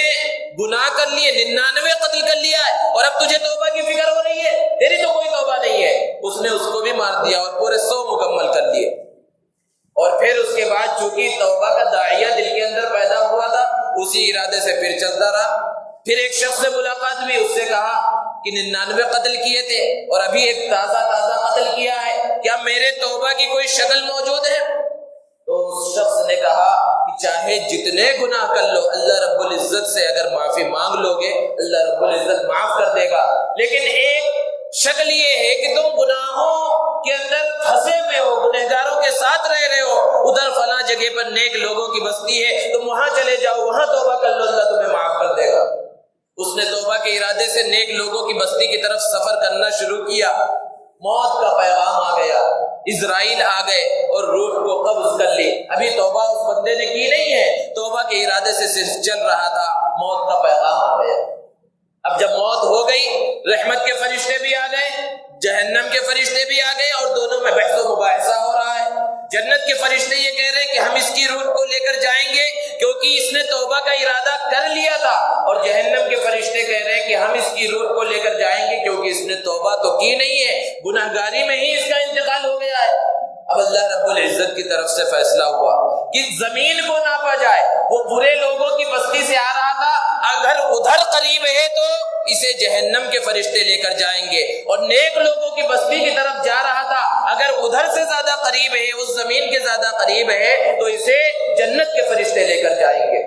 گناہ کر لیے، 99 قتل کر لیا ہے اور اب تجھے توبہ کی فکر ہو رہی ہے، تیری تو کوئی توبہ نہیں ہے۔ اس نے اس کو بھی مار دیا اور پورے 100 مکمل کر لیے۔ اور پھر اس کے بعد چونکہ توبہ کا داعیہ دل کے اندر پیدا ہوا تھا، اسی ارادے سے پھر چلتا رہا۔ پھر ایک شخص سے ملاقات ہوئی، اس سے کہا کہ 99 قتل کیے تھے اور ابھی ایک تازہ قتل کیا ہے، کیا میرے توبہ کی کوئی شکل موجود ہے؟ تو اس شخص نے کہا کہ چاہے جتنے گناہ کر لو، اللہ رب العزت سے اگر معافی مانگ لو گے اللہ رب العزت معاف کر دے گا، لیکن ایک شکل یہ ہے کہ تم گناہوں کے اندر پھنسے ہوئے ہو، گنہگاروں کے ساتھ رہ رہے ہو، ادھر فلاں جگہ پر نیک لوگوں کی بستی ہے، تم وہاں چلے جاؤ، وہاں توبہ کر لو، اللہ تمہیں معاف کر دے گا۔ اس نے توبہ کے ارادے سے نیک لوگوں کی بستی کی طرف سفر کرنا شروع کیا۔ موت کا پیغام آ گیا، اسرائیل آ گئے اور روح کو قبض کر لی۔ ابھی توبہ اس بندے نے کی نہیں ہے، توبہ کے ارادے سے صرف چل رہا تھا، موت کا پیغام آ گیا۔ اب جب موت ہو گئی، رحمت کے فرشتے بھی آ گئے، جہنم کے فرشتے بھی آ گئے اور دونوں میں بحث و مباحثہ ہو رہا ہے۔ جنت کے فرشتے یہ کہہ رہے ہیں کہ ہم اس کی روح کو لے کر جائیں گے کیونکہ اس نے توبہ کا ارادہ کر لیا تھا، اور جہنم کے فرشتے کہہ رہے ہیں کہ ہم اس کی روح کو لے کر جائیں گے کیونکہ اس نے توبہ تو کی نہیں ہے، گناہگاری میں ہی اس کا انتقال ہو گیا ہے۔ اب اللہ رب العزت کی طرف سے فیصلہ ہوا کہ زمین کو ناپا جائے، وہ برے لوگوں کی بستی سے آ رہا تھا، اگر ادھر قریب ہے تو اسے جہنم کے فرشتے لے کر جائیں گے، اور نیک لوگوں کی بستی کی طرف جا رہا تھا، اگر ادھر سے زیادہ قریب ہے، اس زمین کے زیادہ قریب ہے تو اسے جنت کے فرشتے لے کر جائیں گے۔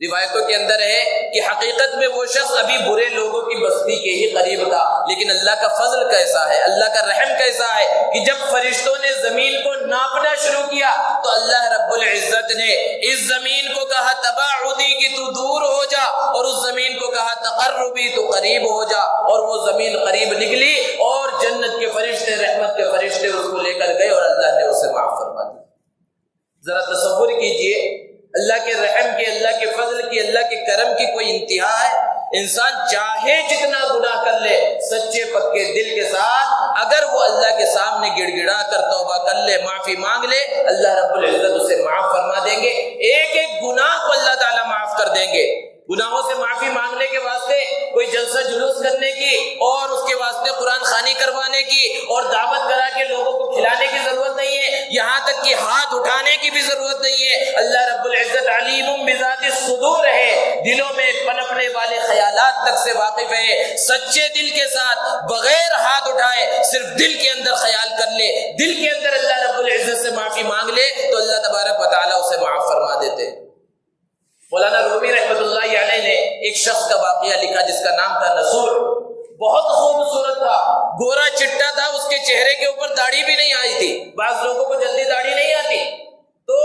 روایتوں کے اندر ہے کہ حقیقت میں وہ شخص ابھی برے لوگوں کی بستی کے ہی قریب تھا، لیکن اللہ کا فضل کیسا ہے، اللہ کا رحم کیسا ہے کہ جب فرشتوں نے زمین کو ناپنا شروع کیا تو اللہ رب العزت نے اس زمین کو کہا تباعدی کہ تو دور ہو جا، اور اس زمین کو کہا تقربی تو قریب ہو جا، اور وہ زمین قریب نکلی اور جنت کے فرشتے، رحمت کے فرشتے اس کو لے کر گئے اور اللہ نے اسے معاف فرما دی۔ ذرا تصور کیجئے اللہ کے رحم کی، اللہ کے فضل کی، اللہ کے کرم کی کوئی انتہا ہے؟ انسان چاہے جتنا گناہ کر لے، سچے پکے دل کے ساتھ اگر وہ اللہ کے سامنے گڑ گڑا کر توبہ کر لے، معافی مانگ لے، اللہ رب العزت اسے معاف فرما دیں گے۔ ایک ایک گناہ کو اللہ تعالیٰ معاف کر دیں گے۔ گناہوں سے معافی مانگنے کے واسطے کوئی جلسہ جلوس کرنے کی اور اس کے واسطے قرآن خوانی کروانے کی اور دعوت کرا کے لوگوں کو کھلانے کی ضرورت نہیں ہے، یہاں تک کہ ہاتھ اٹھانے کی بھی ضرورت نہیں ہے۔ اللہ رب العزت علیم بذات الصدور ہے، دلوں میں پنپنے والے خیالات تک سے واقف ہے۔ سچے دل کے ساتھ بغیر ہاتھ اٹھائے صرف دل کے اندر خیال کر لے، دل کے اندر اللہ رب العزت سے معافی مانگ لے تو اللہ تبارک و تعالیٰ اسے معاف فرما دیتے۔ مولانا رومی رحمۃ اللہ علیہ نے ایک شخص کا واقعہ لکھا جس کا نام تھا نصور، بہت خوبصورت تھا، گورا چٹا تھا، اس کے چہرے کے اوپر داڑھی بھی نہیں آئی تھی، بعض لوگوں کو جلدی داڑھی نہیں آتی، تو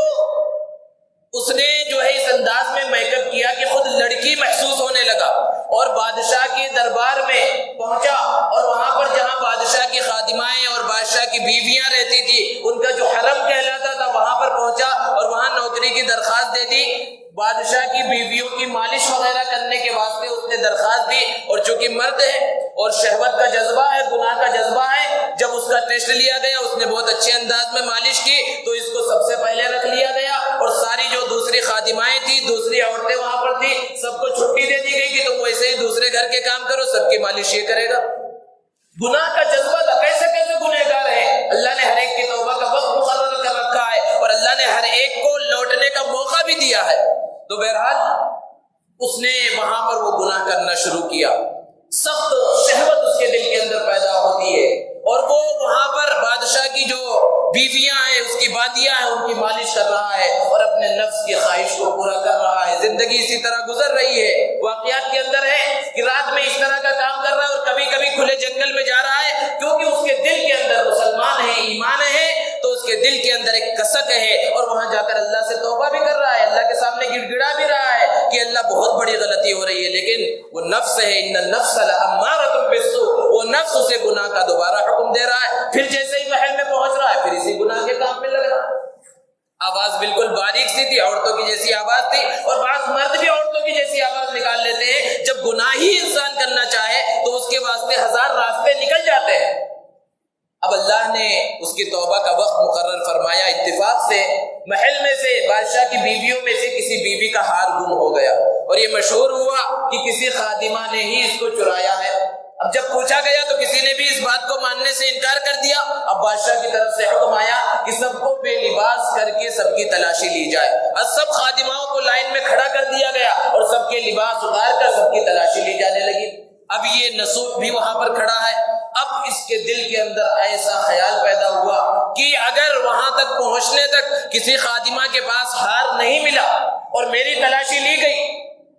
اس نے جو ہے اس انداز میں میک اپ کیا کہ خود لڑکی محسوس ہونے لگا اور بادشاہ کے دربار میں پہنچا، اور وہاں پر جہاں بادشاہ کی خادمائیں اور بادشاہ کی بیویاں رہتی تھی، ان کا جو حرم کہلاتا تھا، وہاں پر پہنچا اور وہاں نوکری کی درخواست دے دی۔ بادشاہ کی بیویوں کی مالش وغیرہ کرنے کے واسطے اس نے درخواست دی، اور چونکہ مرد ہے اور شہوت کا جذبہ ہے، گناہ کا جذبہ ہے، جب اس کا ٹیسٹ لیا گیا اس نے بہت اچھے انداز میں مالش کی تو اس کو سب سے پہلے رکھ لیا گیا، اور ساری جو دوسری خادمائیں تھیں، دوسری عورتیں وہاں پر تھیں، سب کو چھٹی دے دی گئی کہ تم ویسے ہی دوسرے گھر کے کام کرو، سب کی مالش یہ کرے گا۔ گناہ کا جذبہ تھا، کیسے کیسے گنہگار ہے، اللہ نے ہر ایک کی توبہ کا وقت مقرر کر رکھا ہے اور اللہ نے ہر ایک کو لوٹنے کا موقع بھی دیا ہے۔ تو بہرحال اس نے وہاں پر وہ گناہ کرنا شروع کیا، سخت شہوت اس کے دل کے اندر پیدا ہوتی ہے، اور وہ وہاں پر بادشاہ کی جو بیویاں ہیں، اس کی بادیاں ہیں، ان کی مالش کر رہا ہے اور اپنے نفس کی خواہش کو پورا کر رہا ہے۔ زندگی اسی طرح گزر رہی ہے۔ واقعات کے اندر ہے کہ رات میں اس طرح کا کام کر رہا ہے اور کبھی کبھی کھلے جنگل میں جا رہا ہے، کیونکہ اس کے دل کے اندر مسلمان ہے، ایمان ہے، تو اس کے دل کے اندر ایک کسک ہے، اور وہاں جا کر اللہ سے توبہ بھی کر رہا ہے، اللہ کے سامنے گڑ گڑا بھی رہا ہے کہ اللہ بہت بڑی غلطی ہو رہی ہے، لیکن وہ نفس ہے، ان النفس لامارۃ بالسوء، وہ نفس اسے گناہ کا دوبارہ حکم دے رہا ہے۔ پھر جیسے ہی محل میں پہنچ رہا ہے پھر اسی گناہ کے کام میں لگ رہا ہے۔ آواز بالکل باریک سی تھی، عورتوں کی جیسی آواز تھی، اور بعض مرد بھی عورتوں کی جیسی آواز نکال لیتے ہیں۔ جب گناہ ہی انسان کرنا چاہے تو اس کے واسطے ہزار راستے نکل جاتے ہیں۔ اب اللہ نے اس کی توبہ کا وقت مقرر فرمایا، اتفاق سے محل میں سے بادشاہ کی بیویوں میں سے کسی بیوی کا ہار گم ہو گیا، اور یہ مشہور ہوا کہ کسی خادمہ نے ہی اس کو چرایا ہے۔ اب جب پوچھا گیا تو کسی نے بھی اس بات کو ماننے سے انکار کر دیا۔ اب بادشاہ کی طرف سے حکم آیا کہ سب کو بے لباس کر کے سب کی تلاشی لی جائے۔ اب سب خادماؤں کو لائن میں کھڑا کر دیا گیا اور سب کے لباس اتار کر سب کی تلاشی لی جانے لگی۔ اب یہ نصوح بھی وہاں پر کھڑا ہے۔ اب اس کے دل کے اندر ایسا خیال پیدا ہوا کہ اگر وہاں تک پہنچنے تک کسی خادمہ کے پاس ہار نہیں ملا اور میری تلاشی لی گئی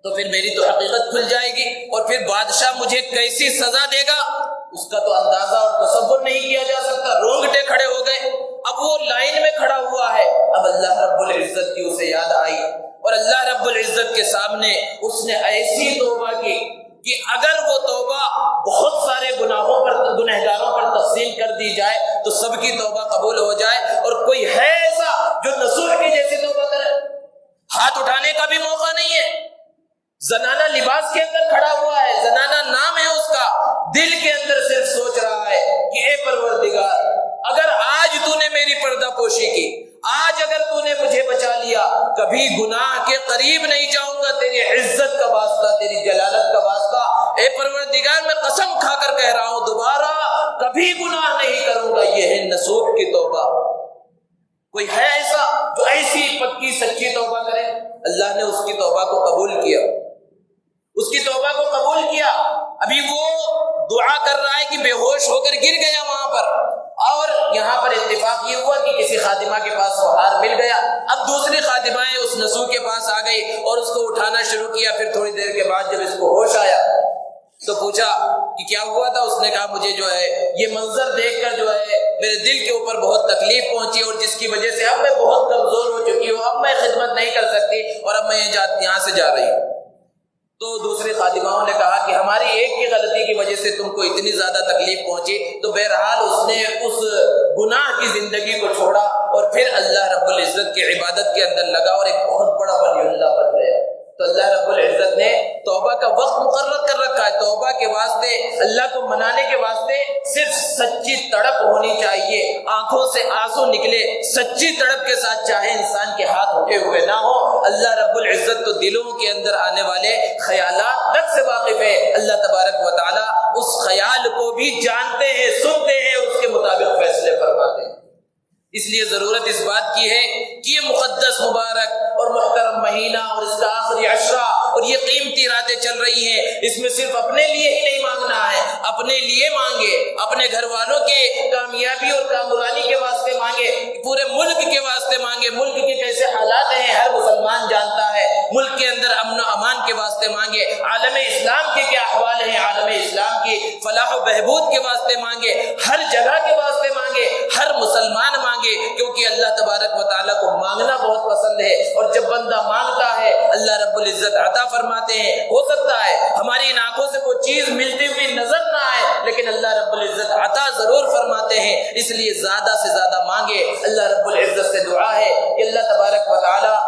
تو پھر میری تو حقیقت کھل جائے گی، اور پھر بادشاہ مجھے کیسی سزا دے گا اس کا تو اندازہ اور تصور نہیں کیا جا سکتا۔ رونگٹے کھڑے ہو گئے۔ اب وہ لائن میں کھڑا ہوا ہے۔ اب اللہ رب العزت کی اسے یاد آئی، اور اللہ رب العزت کے سامنے اس نے ایسی توبہ کی کہ اگر وہ توبہ بہت سارے گنہگاروں پر تقسیم کر دی جائے تو سب کی توبہ قبول ہو جائے، اور کوئی ہے ایسا جو نصوح کی جیسی توبہ کرے؟ ہاتھ اٹھانے کا بھی موقع نہیں ہے، زنانہ لباس کے اندر کھڑا ہوا ہے، زنانہ نام ہے اس کا، دل کے اندر صرف سوچ رہا ہے کہ اے پروردگار، اگر آج تو نے میری پردہ پوشی کی، آج اگر تو نے مجھے بچا لیا، کبھی گناہ کے قریب نہیں جاؤں گا، تیری عزت کا واسطہ، تیری جلالت کا واسطہ، اے پروردگار میں قسم کھا کر کہہ رہا ہوں دوبارہ کبھی گناہ نہیں کروں گا۔ یہ ہے نصوح کی توبہ۔ کوئی ہے ایسا جو ایسی پکی سچی توبہ کرے؟ اللہ نے اس کی توبہ کو قبول کیا، اس کی توبہ کو قبول کیا۔ ابھی وہ دعا کر رہا ہے کہ بے ہوش ہو کر گر گیا وہاں پر، اور یہاں پر اتفاق یہ ہوا کہ کسی خادمہ کے پاس وہ ہار مل گیا۔ اب دوسری خادمائیں اس نسو کے پاس آ گئی اور اس کو اٹھانا شروع کیا. پھر تھوڑی دیر کے بعد جب اس کو ہوش آیا تو پوچھا کہ کیا ہوا تھا. اس نے کہا مجھے جو ہے یہ منظر دیکھ کر جو ہے میرے دل کے اوپر بہت تکلیف پہنچی اور جس کی وجہ سے اب میں بہت کمزور ہو چکی ہوں, اب میں خدمت نہیں کر سکتی اور اب میں یہاں سے جا رہی ہوں. تو دوسری خادماؤں نے کہا کہ ہماری ایک کی غلطی کی وجہ سے تم کو اتنی زیادہ تکلیف پہنچی. تو بہرحال اس نے اس گناہ کی زندگی کو چھوڑا اور پھر اللہ رب العزت کی عبادت کے اندر لگا اور ایک بہت بڑا ولی اللہ بن گیا. تو اللہ رب العزت نے توبہ کا وقت مقرر کر رکھا ہے. توبہ کے واسطے, اللہ کو منانے کے واسطے صرف سچی تڑپ ہونی چاہیے, آنکھوں سے آنسو نکلے سچی تڑپ کے ساتھ, چاہے انسان کے ہاتھ اٹھے ہوئے نہ ہو. اللہ رب العزت تو دلوں کے اندر آنے والے خیالات تک سے واقف ہے. اللہ تبارک و تعالی اس خیال کو بھی جانتے ہیں, سنتے ہیں, اس کے مطابق فیصلے فرماتے ہیں. اس لیے ضرورت اس بات کی ہے کہ یہ مقدس مبارک اور محترم مہینہ اور اس کا آخری عشرہ اور یہ قیمتی راتیں چل رہی ہیں, اس میں صرف اپنے لیے ہی نہیں مانگنا ہے, اپنے لیے مانگے, اپنے گھر والوں کے کامیابی اور کامرانی کے واسطے مانگے, پورے ملک کے واسطے مانگے. ملک کے کیسے حالات ہیں ہر مسلمان جانتا ہے. ملک کے اندر امن و امان کے واسطے مانگے, عالم اسلام کے کیا احوال ہیں, عالم اسلام کی فلاح و بہبود کے واسطے مانگے, ہر جگہ کے واسطے مانگے, ہر مسلمان مانگے, کیونکہ اللہ تبارک و تعالیٰ کو مانگنا بہت پسند ہے. اور جب بندہ مانگتا ہے اللہ رب العزت عطا فرماتے ہیں. ہو سکتا ہے ہماری ان آنکھوں سے کوئی چیز ملتی ہوئی نظر نہ آئے, لیکن اللہ رب العزت عطا ضرور فرماتے ہیں. اس لیے زیادہ سے زیادہ مانگے. اللہ رب العزت سے دعا ہے کہ اللہ تبارک و تعالیٰ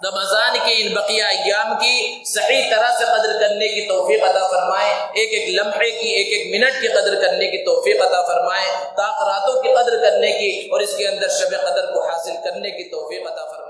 رمضان کے ان بقیہ ایام کی صحیح طرح سے قدر کرنے کی توفیق عطا فرمائے, ایک ایک لمحے کی, ایک ایک منٹ کی قدر کرنے کی توفیق عطا فرمائے, طاق راتوں کی قدر کرنے کی اور اس کے اندر شب قدر کو حاصل کرنے کی توفیق عطا فرمائے.